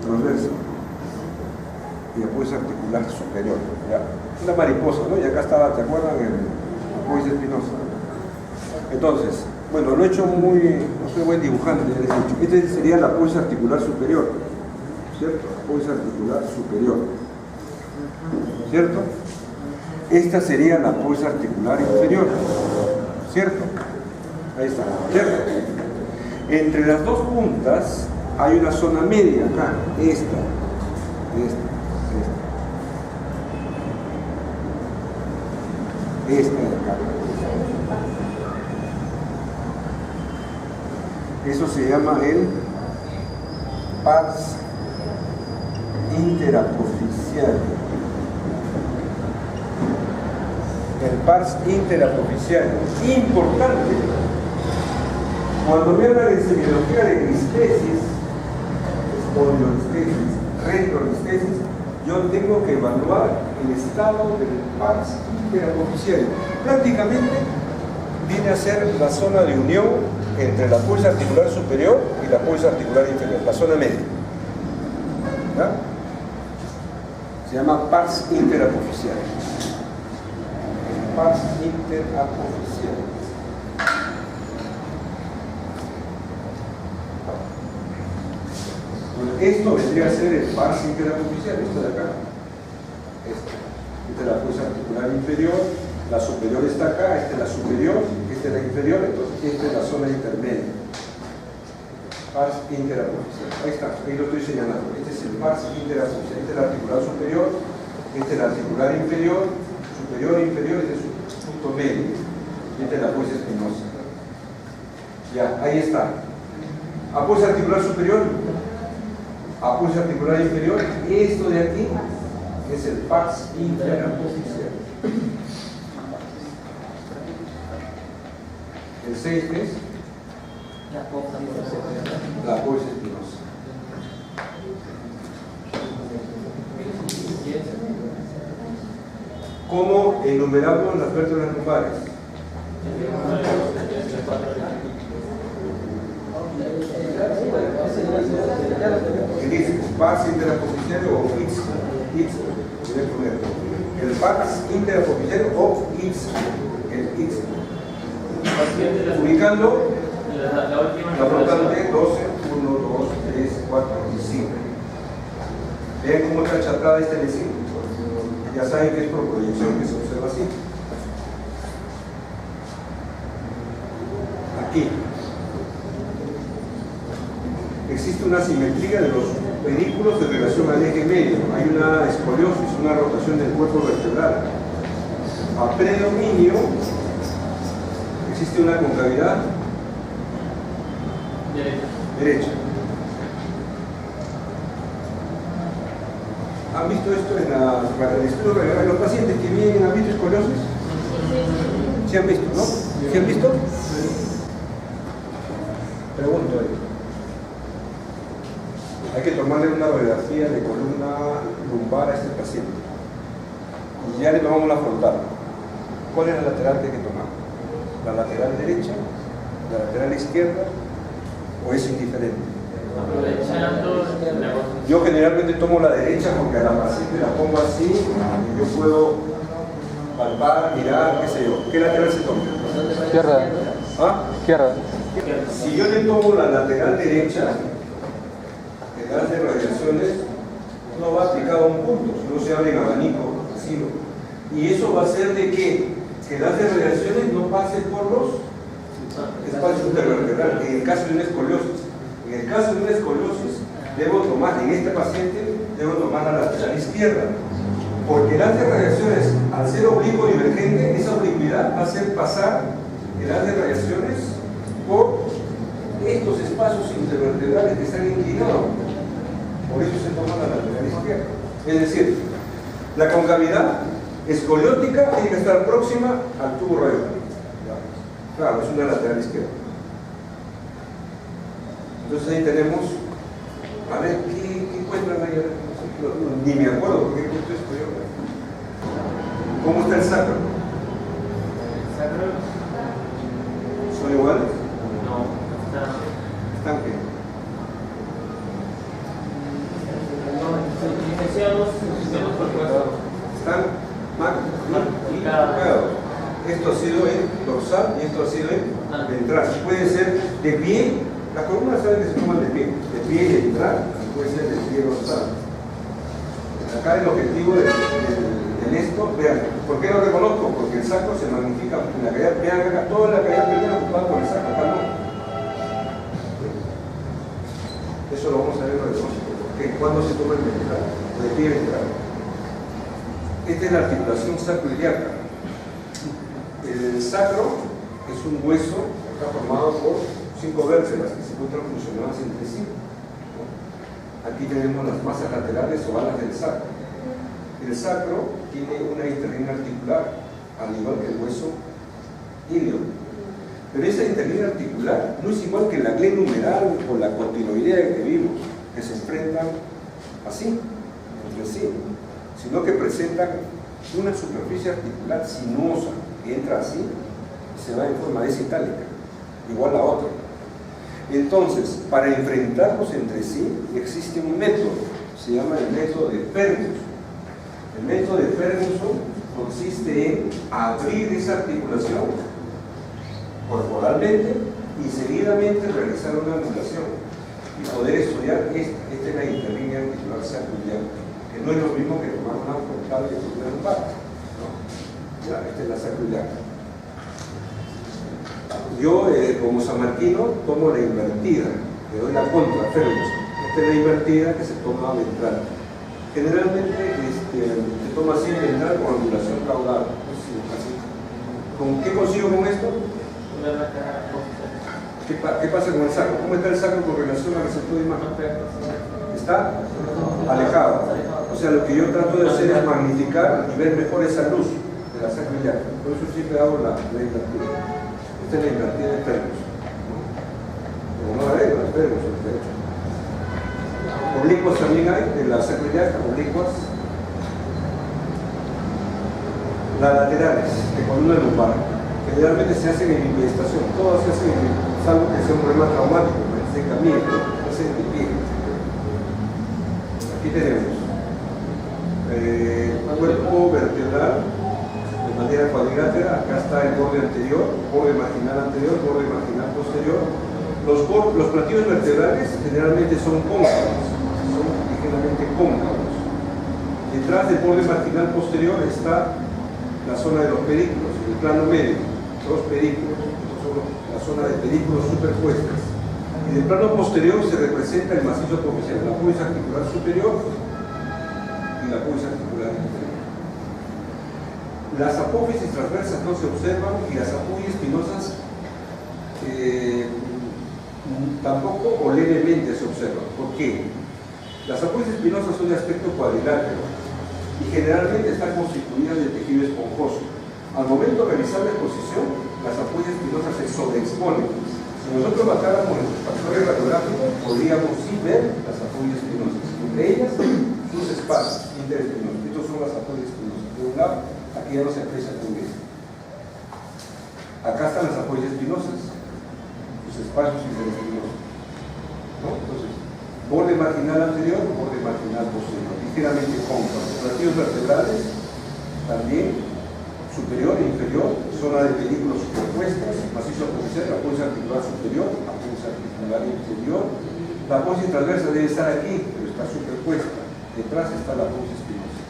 Transversa. Y apófisis articular superior. Ya. Una mariposa, ¿no? Y acá estaba, ¿te acuerdan? El apófisis espinosa. Entonces, bueno, lo he hecho muy, no soy buen dibujante, ya les he dicho. Este sería la apófisis articular superior, ¿cierto? Apófisis articular superior, ¿cierto? Esta sería la apófisis articular inferior, ¿cierto? Ahí está, ¿cierto? Entre las dos puntas hay una zona media acá, esta. Esta de acá. Eso se llama el pars interapofisial. El pars interapofisial. Importante. Cuando me habla de semiología de listesis, espondilolistesis, retrolistesis, yo tengo que evaluar el estado del pars interapofisial. Prácticamente viene a ser la zona de unión entre la pulsa articular superior y la pulsa articular inferior, la zona media. ¿Ya? Se llama pars interapofisial. Pars interapofisial. Esto vendría a ser el pars interapofisial, esto de acá. Esta es la pulsa articular inferior, la superior está acá, esta es la superior, esta es la inferior, entonces esta es la zona intermedia. Pars interapofisial. Ahí está, ahí lo estoy señalando. Este es el pars interapofisial. Este es el articular superior, este es el articular inferior, superior e inferior, este es su punto medio. Y esta es la pulsa espinosa. Ya, ahí está. A pulsa articular superior, a pulsa articular inferior, esto de aquí es el pars interapofisial. El 6 es la pulsa espinosa. ¿Cómo enumeramos las vértebras lumbares? ¿Qué dice? ¿Pars interapofisial o ITS? Voy a poner el pars interapofisial o ITS. El ITS. Ubicando la flotante 12, 1, 2, 3, 4 y 5. Vean cómo está achatada esta L5. Ya saben que es por proyección que se observa así. Aquí existe una simetría de los pedículos de relación al eje medio. Hay una escoliosis, una rotación del cuerpo vertebral. A predominio existe una concavidad derecha. ¿Han visto esto en el estudio de los pacientes que vienen? ¿Han visto escoliosis? ¿Sí han visto, no? ¿Sí han visto? Pregunto ahí. Hay que tomarle una radiografía de columna lumbar a este paciente. Y ya le tomamos la frontal. ¿Cuál es la lateral que hay que tomar? ¿La lateral derecha? ¿La lateral izquierda? ¿O es indiferente? Yo generalmente tomo la derecha porque a la paciente la pongo así y yo puedo palpar, mirar, qué sé yo. ¿Qué lateral se toma? Izquierda. ¿Ah? Izquierda. Si yo le tomo la lateral derecha, el haz de radiaciones no va aplicado a un punto, sino se abre en abanico, así. Y eso va a hacer de que el haz de radiaciones no pase por los espacios intervertebrales, en el caso de una escoliosis. En el caso de una escoliosis, debo tomar, en este paciente, debo tomar la lateral izquierda. Porque el haz de radiaciones, al ser oblicuo divergente, esa oblicuidad va a hacer pasar el haz de radiaciones por estos espacios intervertebrales que están inclinados. Por eso se toma la lateral izquierda. Es decir, la concavidad escoliótica tiene que estar próxima al tubo radioactivo. Claro, es una lateral izquierda. Entonces ahí tenemos, a ver, ¿qué encuentran ahí? Ni me acuerdo porque encuentro esto yo. ¿Cómo está el sacro? El sacro ¿Son iguales? no, ¿Están qué? diferenciados por cuerpo. Están marcados. Esto ha sido en dorsal y esto ha sido en ventral. Puede ser de pie, las columnas saben que se toman de pie y ventral, puede ser de pie dorsal. Acá el objetivo de esto, vean, ¿por qué lo reconozco? Porque el sacro se magnifica en la caída, vean acá, toda la caída primera ocupada por el sacro, acá no. Eso lo ¿Cuándo se toma el ventral? ¿De qué ventral? Esta es la articulación sacroiliaca. El sacro es un hueso que está formado por 5 vértebras que se encuentran fusionadas entre sí. Aquí tenemos las masas laterales o alas del sacro. El sacro tiene una interlínea articular, al igual que el hueso ilio. Pero esa interlínea articular no es igual que la glenumeral o la cotiloidea que vimos, que se enfrentan así, entre sí, sino que presentan una superficie articular sinuosa que entra así y se va en forma desitálica, igual a otra. Entonces, para enfrentarlos entre sí existe un método, se llama el método de Ferguson. El método de Ferguson consiste en abrir esa articulación corporalmente y seguidamente realizar una angulación y poder estudiar esta es la interlínea articular sacroiliaca, que no es lo mismo que tomar una frontal y una lumbar, ¿no? Ya, esta es la sacroiliaca. Yo, como sanmarquino, tomo la invertida, le doy la contra, Ferguson. Esta es la invertida que se toma ventral. Generalmente se toma así ventral con angulación caudal. ¿Con qué consigo con esto? ¿Qué pasa con el sacro? ¿Cómo está el sacro con relación al receptor de imagen? Está alejado. O sea, lo que yo trato de hacer es magnificar y ver mejor esa luz de la sacroiliaca. Por eso siempre hago la invertida. Esta es la invertida de Ferguson. Como no la veo, la Ferguson, de hecho. Oblicuas también hay, de la sacroiliaca, oblicuas. Las laterales, de columna lumbar. Generalmente se hacen en bipedestación, todas se hacen salvo que sea un problema traumático, se camina, se hacen de pie. Aquí tenemos cuerpo vertebral de manera cuadrilátera. Acá está el borde anterior, borde marginal anterior, borde marginal posterior. Los platillos vertebrales generalmente son cóncavos, son ligeramente cóncavos. Detrás del borde marginal posterior está la zona de los pedículos, el plano medio, los pedículos, son la zona de pedículos superpuestas. Y del plano posterior se representa el macizo apófice, la apófisis articular superior y la apófisis articular inferior. Las apófisis transversas no se observan y las apófisis espinosas tampoco o levemente se observan. ¿Por qué? Las apófisis espinosas son de aspecto cuadrilátero y generalmente están constituidas de tejido esponjoso. Al momento de realizar la exposición, las apófisis espinosas se sobreexponen. Si nosotros bajáramos el factor radiográfico, podríamos sí ver las apófisis espinosas, entre ellas sus espacios interespinosas. Estos son las apófisis espinosas. De un lado, aquí ya no se aprecia muy bien. Acá están las apófisis espinosas, sus espacios interespinosos, ¿no? Entonces, borde marginal anterior, borde marginal posterior, ligeramente cóncavo. Platillos vertebrales también, superior e inferior, zona de pedículos superpuestas, macizo apófice, la apófisis articular superior, apófisis articular inferior. La apófisis transversa debe estar aquí, pero está superpuesta. Detrás está la apófisis espinosa.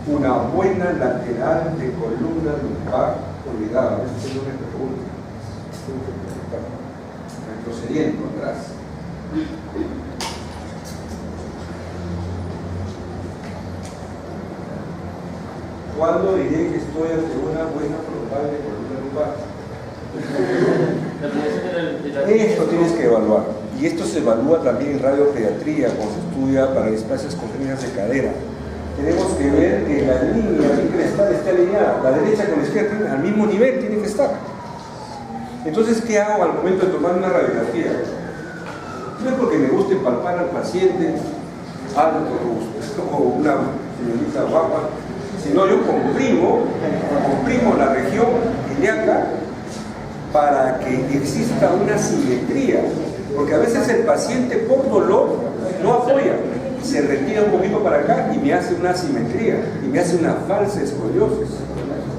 Una buena lateral de columna lumbar olvidada. Esto es una pregunta. Retrocediendo atrás. ¿Cuándo diré que estoy ante una buena frontal de columna lumbar? Esto tienes que evaluar. Y esto se evalúa también en radiopediatría cuando se estudia para displasias congénitas de cadera. Tenemos que ver que la línea increstal esté alineada. La derecha con la izquierda al mismo nivel tiene que estar. Entonces, ¿qué hago al momento de tomar una radiografía? No es porque me guste palpar al paciente alto, como una señorita guapa, sino yo comprimo la región ilíaca para que exista una simetría, porque a veces el paciente por dolor no apoya, se retira un poquito para acá y me hace una asimetría, y me hace una falsa escoliosis.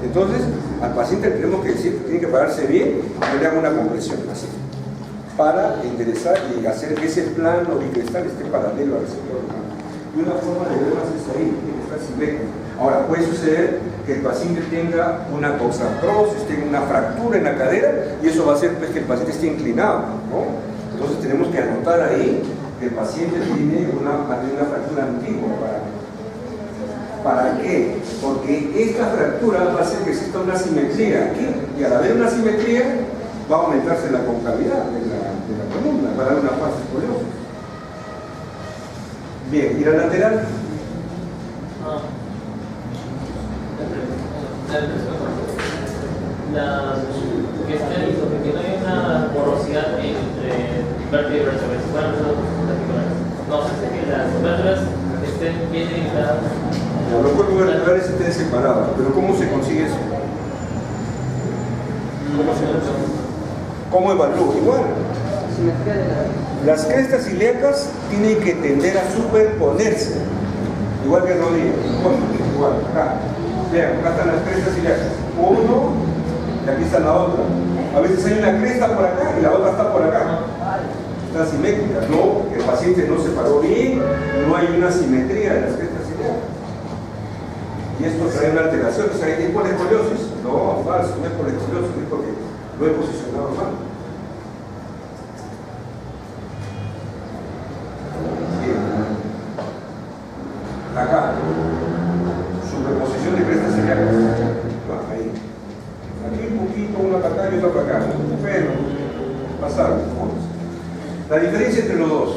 Entonces, al paciente le tenemos que decir que tiene que pararse bien y le hago una compresión así, para enderezar y hacer que ese plano bicristal esté paralelo al receptor humano. Y una forma de verlo es ahí, tiene que estar simétrico. Ahora, puede suceder que el paciente tenga una coxartrosis, tenga una fractura en la cadera, y eso va a hacer pues, que el paciente esté inclinado, ¿no? Entonces tenemos que anotar ahí que el paciente tiene una fractura antigua. ¿Para qué? Porque esta fractura va a hacer que exista una simetría aquí, y al haber una simetría va a aumentarse la concavidad de la columna, va a dar una fase escoliosa. Bien, ¿y la lateral? Que no hay una porosidad entre vértebra y vértebra. No, sé que las vértebras estén bien limitadas. Los cuerpos vertebrales estén separados, pero ¿cómo se consigue eso? ¿Cómo evalúo? Igual. Las crestas ilíacas tienen que tender a superponerse, igual que el rodillo. Igual, acá. Vean, acá están las crestas ilíacas. Uno, y aquí está la otra. A veces hay una cresta por acá y la otra está por acá. Está simétrica. No, el paciente no se paró bien, no hay una simetría de las crestas ilíacas. Y esto trae una alteración. O sea, ¿es por escoliosis? No, falso, no es por escoliosis, es porque lo he posicionado mal. Acá, superposición de crestas ilíacas. Ahí. Aquí un poquito, una para acá y otra para acá. Pero, pasar. La diferencia entre los dos.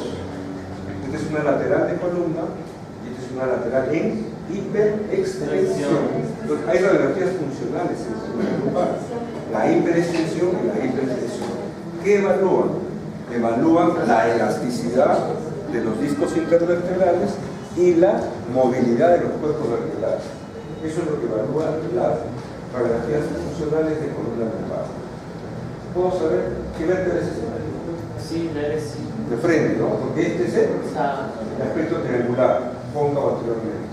Esta es una lateral de columna y esta es una lateral en hiperextensión. Entonces, hay radiografías funcionales en segundo lugar. La hiperextensión y la hiperextensión. ¿Qué evalúan? Evalúan la elasticidad de los discos intervertebrales y la movilidad de los cuerpos vertebrales. Eso es lo que evalúan las radiografías funcionales de columna lumbar. ¿Puedo saber qué vértebra es esta? Sí, sí. De frente, ¿no? Porque este es el aspecto triangular, cóncavo anteriormente.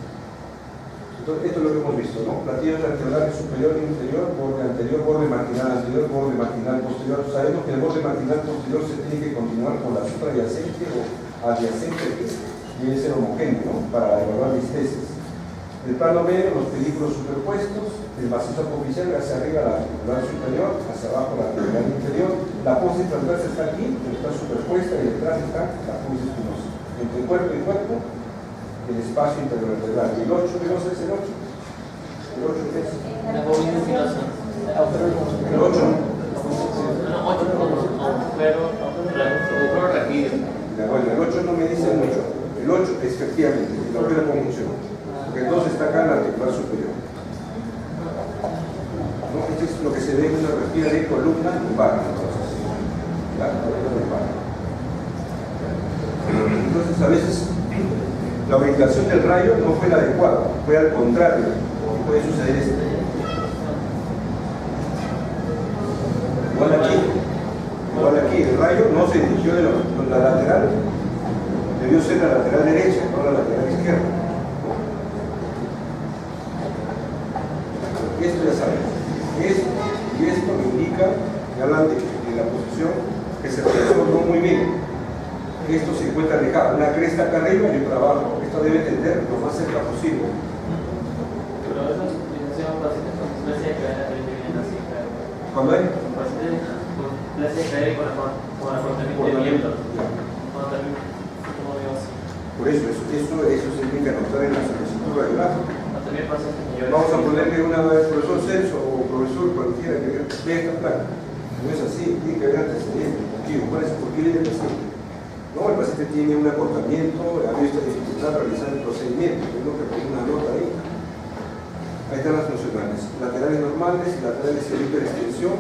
Entonces, esto es lo que hemos visto, ¿no? Platillos vertebrales superior e inferior, borde anterior, borde marginal anterior, borde marginal posterior. Sabemos que el borde marginal posterior se tiene que continuar con la supradyacente o adyacente, que debe ser homogéneo, ¿no? Para evaluar listesis. El plano medio, los películos superpuestos, el macizo apofisial hacia arriba la articular superior, hacia abajo la articular inferior. La apófisis transversa está aquí, pero está superpuesta, y detrás está la apófisis espinosa. Entre cuerpo y cuerpo, el espacio intervertebral. ¿Y el 8? ¿Qué cosa es el 8? ¿El 8 qué es? La bobina espinosa. El 8 no. No, 8 no, pero rápido. Bueno, el 8 no me dice mucho. El 8 efectivamente, la opera conjunción. Porque el 2 está acá en la articular superior. ¿No? Esto es lo que se ve en una radiografía de columna lumbar. Entonces, a veces la orientación del rayo no fue la adecuada, fue al contrario. Puede suceder esto. Igual aquí, el rayo no se dirigió de la lateral, debió ser la lateral derecha, no la lateral izquierda. Esto ya saben. Y esto me indica, que hablan de la posición que se resolvió muy bien. Esto se encuentra alejado, una cresta acá arriba y otra abajo. Esto debe tender lo más cerca posible. Pero eso es un paciente con displasia cadera que viene así, claro. ¿Cuándo hay? Un paciente con displasia cadera y con acortamiento de miembros. Cuando también, como digo así. Por eso se tiene que anotar en la solicitud radiográfica. También pacientes mayores. Vamos a ponerle una profesor Celso o profesor cualquiera que vea esta placa. No es así, tiene que haber antecedentes. ¿Por qué viene el paciente? No, el paciente tiene un acortamiento, ha visto dificultad para realizar el procedimiento. Tengo que poner una nota ahí. Ahí están las funcionales. Laterales normales, laterales en hiperextensión.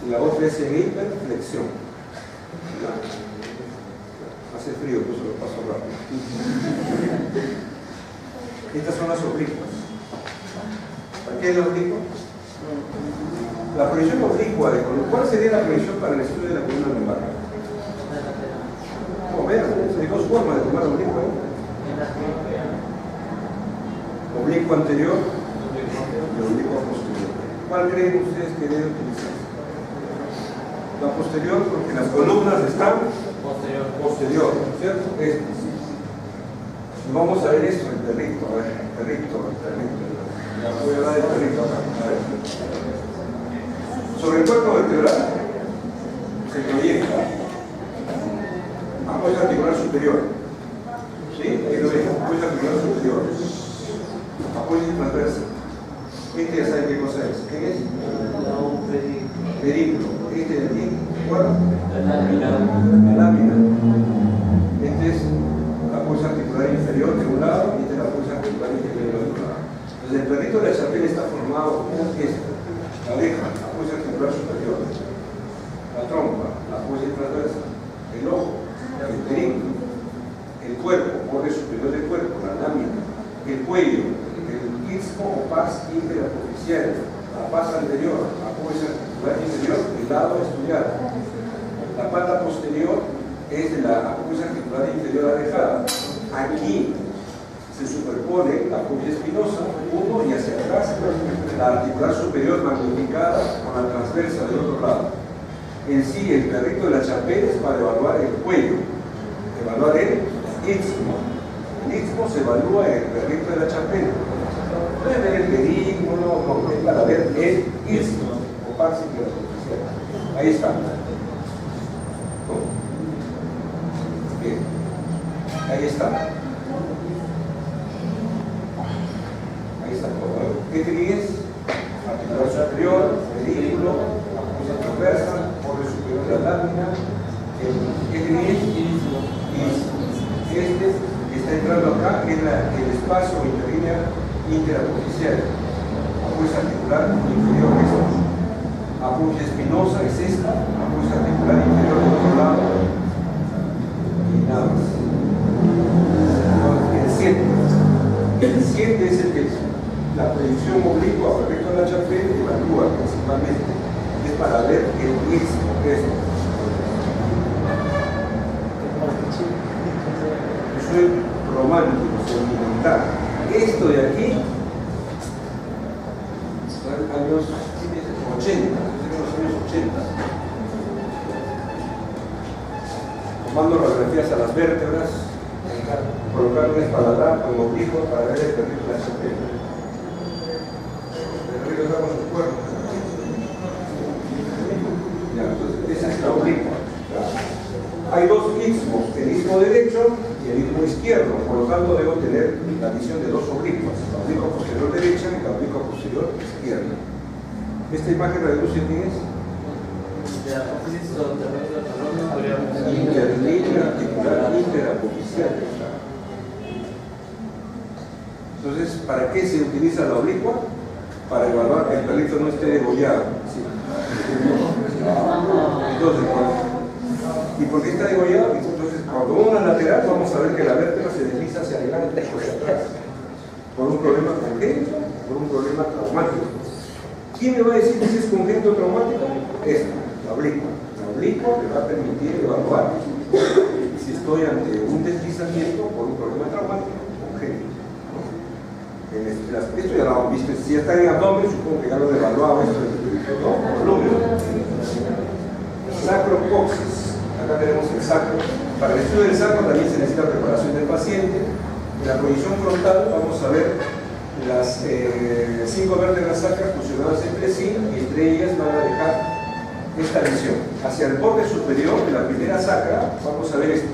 Y la otra es en hiperflexión. Hace frío, pues lo paso rápido. Estas son las oblicuas. ¿Para qué es la oblicua? La proyección oblicua de columna. ¿Cuál sería la proyección para el estudio de la columna lumbar? No, vean, hay dos formas de tomar oblicua. Oblicuo anterior y oblicuo posterior. ¿Cuál creen ustedes que deben utilizar? La posterior, porque las columnas están posterior, ¿cierto? Estas. Vamos a ver esto, el perrito, a ver, el perrito. Voy a hablar del perrito acá, a ver. Sobre el cuerpo vertebral se proyecta. Oiga, articular superior. ¿Sí? Ahí lo ven, apoyo articular superior. Apoyo transversal. Este ya saben qué cosa es. ¿Qué es? Pedículo. Este de aquí, ¿cuál? La lámina. Este es la apoyo articular inferior de un lado y este es la apoyo articular inferior del otro lado. Entonces el perrito de la Chapelle está formado por la oreja, la apoyo articular superior, la trompa, la apoyo transversal, el ojo, el pedículo, el cuerpo, borde superior del cuerpo, la lámina, el cuello, el istmo o paz interapoficial, la paz anterior, la apoyo articular inferior, el lado estudiado. La pata posterior es de la apoyo articular inferior alejada. Aquí se superpone la apoyo espinosa, uno y hacia atrás, la articular superior magnificada con la transversa del otro lado. En sí, el perrito de la Chapelle es para evaluar el cuello, evaluar el istmo. El istmo se evalúa en el perrito de la Chapelle. No es ver el pedículo, no, es para ver el istmo o pars interartificial. Ahí está. ¿No? Bien. Ahí está. Ahí está todo. ¿Qué es? Articular superior, pedículo, apoyo transversal, borde superior de la lámina. ¿Qué es? Este que está entrando acá es el espacio interapoficial. Apoyo articular inferior es esta. Apoyo espinosa es esta. Apoyo articular inferior del otro lado. Y nada más. El 7 es el que la proyección oblicua respecto a la Chapelle evalúa principalmente. Es para ver el istmo. Yo soy romántico, sentimental. Esto de aquí, años 80, los años 80. Tomando radiografías a las vértebras, colocar un espadadrapo en oblicuo para ver el perrito de la Chapelle. El perrito está con su cuerpo. Ya, entonces, esa es la oblicua. Hay dos istmos, el istmo derecho y el istmo izquierdo, por lo tanto debo tener la visión de dos oblicuas, la oblicua posterior derecha y la oblicua posterior izquierda. ¿Esta imagen reduce quién es? Interlínea articular interapoficial. Entonces, ¿para qué se utiliza la oblicua? Para evaluar que el perrito no esté degollado. ¿Sí? Entonces, ¿y por qué está degollado? Entonces, cuando uno es lateral, vamos a ver que la vértebra se desliza hacia adelante y hacia atrás. Por un problema congénito, por un problema traumático. ¿Quién me va a decir si es congénito o traumático? Esta, la oblicua. La oblicua me va a permitir evaluar si estoy ante un deslizamiento por un problema traumático congénito. Esto ya lo hemos visto. Si está en abdomen, supongo que ya lo he evaluado. Esto ¿no? Volumen. Sacrocoxis. Acá tenemos el sacro. Para el estudio del sacro también se necesita preparación del paciente. En la proyección frontal vamos a ver las 5 vértebras sacras fusionadas entre sí y entre ellas van a dejar esta lesión. Hacia el borde superior de la primera sacra vamos a ver esto.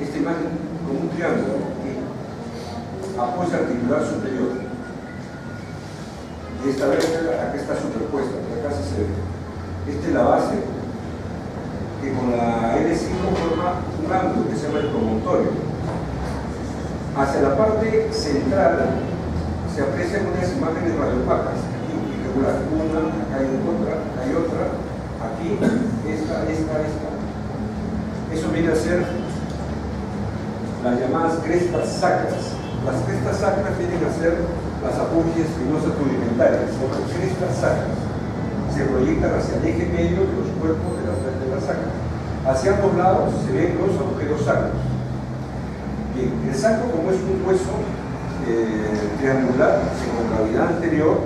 Esta imagen como un triángulo. Apoyo articular superior. Y esta vértebra acá está superpuesta, acá se ve. Esta es la base que con la L5 forma un ángulo que se llama el promontorio. Hacia la parte central se aprecian unas imágenes radiopacas, aquí irregular, una, acá hay otra, aquí, esta. Eso viene a ser las llamadas crestas sacras. Las crestas sacras vienen a ser las apogias espinosas rudimentarias, son las crestas sacras. Se proyectan hacia el eje medio de los cuerpos de las vértebras sacras. Hacia ambos lados se ven los agujeros sacros. Bien, el sacro, como es un hueso triangular, sin concavidad anterior,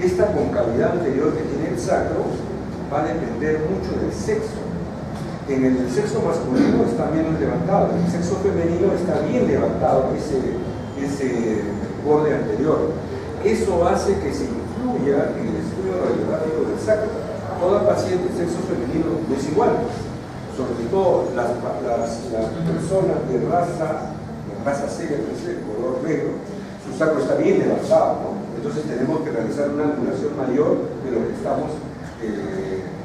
esta concavidad anterior que tiene el sacro va a depender mucho del sexo. En el sexo masculino está menos levantado, en el sexo femenino está bien levantado ese borde anterior. Eso hace que se incluya en el estudio radiográfico del sacro. Toda paciente de sexo femenino no es igual. sobre todo las personas de raza seria, de color negro, su sacro está bien levantado, ¿no? Entonces tenemos que realizar una angulación mayor de lo que estamos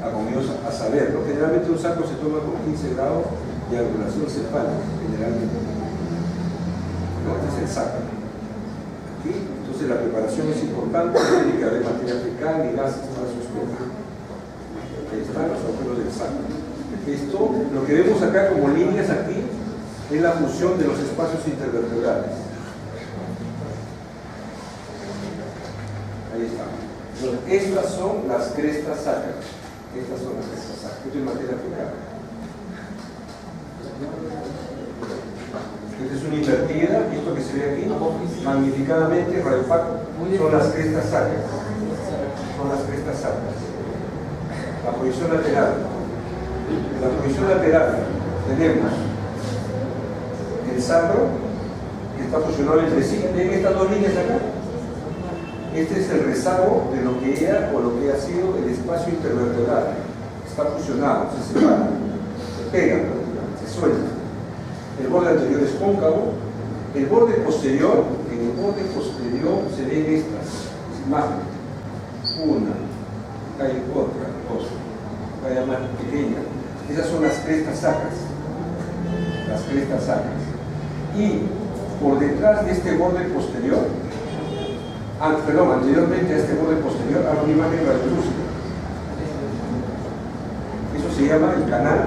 acostumbrados a saber, ¿no? Generalmente un sacro se toma con 15 grados de angulación cefálica, generalmente. ¿No? Este es el sacro. ¿Sí? Entonces la preparación es importante, tiene que haber materia fecal y gases para sostener. Ahí están los agujeros del sacro. Esto, lo que vemos acá como líneas aquí, es la fusión de los espacios intervertebrales. Ahí está. Entonces, estas son las crestas sacras. Estas son las crestas sacras. Esto es materia fecal. Esta es una invertida, y esto que se ve aquí, magnificadamente, radiopaco, son las crestas sacras. Son las crestas sacras. La posición lateral. En la posición lateral tenemos el sacro, que está fusionado entre sí. ¿Ven estas dos líneas acá? Este es el rezago de lo que era o lo que ha sido el espacio intervertebral. Está fusionado, se separa, se pega, se suelta. El borde anterior es cóncavo. El borde posterior, en el borde posterior se ven estas imágenes. Una, acá hay otra, dos, acá hay más pequeña. Esas son las crestas sacras. Las crestas sacras. Y por detrás de este borde posterior, anteriormente a este borde posterior, hay una imagen radiolúcida. Eso se llama el canal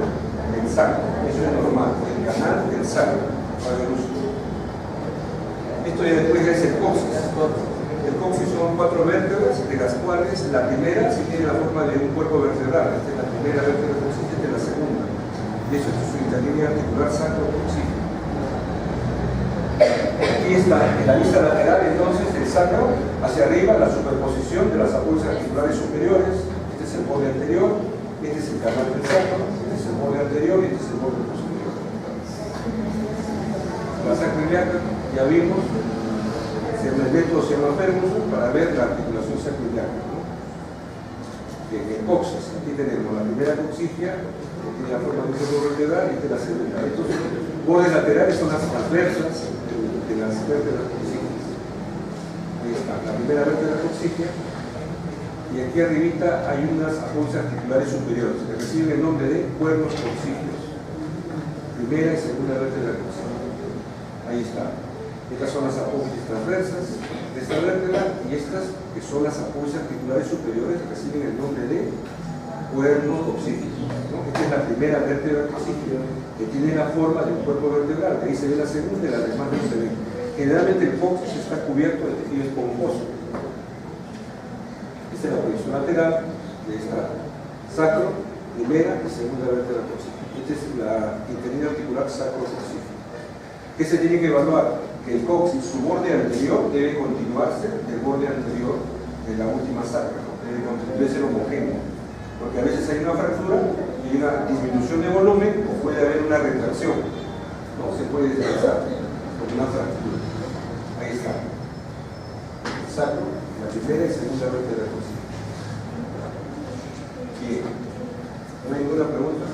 del sacro. Eso es normal, el canal del sacro radiolúcido. Esto ya después es el coxis. El coxis son 4 vértebras, de las cuales la primera sí tiene la forma de un cuerpo vertebral. Esta es la primera vértebra del coxis, esta es la segunda. Y eso es su interlínea articular sacro-coxígea. Aquí está, en la vista lateral, entonces, el sacro, hacia arriba, la superposición de las apólices articulares superiores. Este es el borde anterior, este es el canal del sacro, este es el borde anterior y este es el borde posterior. La sacroiliaca, ya vimos, el método se llama Ferguson para ver la articulación sacroiliaca, ¿no? Bien, el coxis, aquí tenemos la primera coxigia, que tiene la forma de un cuerpo vertebral, y esta es la segunda. Estos bordes laterales son las transversas de las vértebras coxígeas. Ahí está, la primera vértebra coxigia, y aquí arribita hay unas apólices articulares superiores que reciben el nombre de cuernos coxígeos. Primera y segunda vértebra coxígea. Ahí está. Estas son las apófisis transversas de esta vértebra, y estas, que son las apófisis articulares superiores, reciben el nombre de cuernos coxígeos, ¿no? Esta es la primera vértebra coxígea, que tiene la forma de un cuerpo vertebral. Ahí se ve la segunda y la demás no se ve. Generalmente el coxis está cubierto de tejido esponjoso. Esta es la posición lateral de esta sacro, primera y segunda vértebra coxígea. Esta es la interlínea articular sacro-coxígea. ¿Qué se tiene que evaluar? Que el coxis, su borde anterior, debe continuarse del borde anterior de la última sacra, ¿no? Debe ser homogéneo, porque a veces hay una fractura y una disminución de volumen, o puede haber una retracción, no se puede desplazar con una fractura. Ahí está el sacro, la primera y segunda vértebra coxígea. Bien, ¿no hay ninguna pregunta?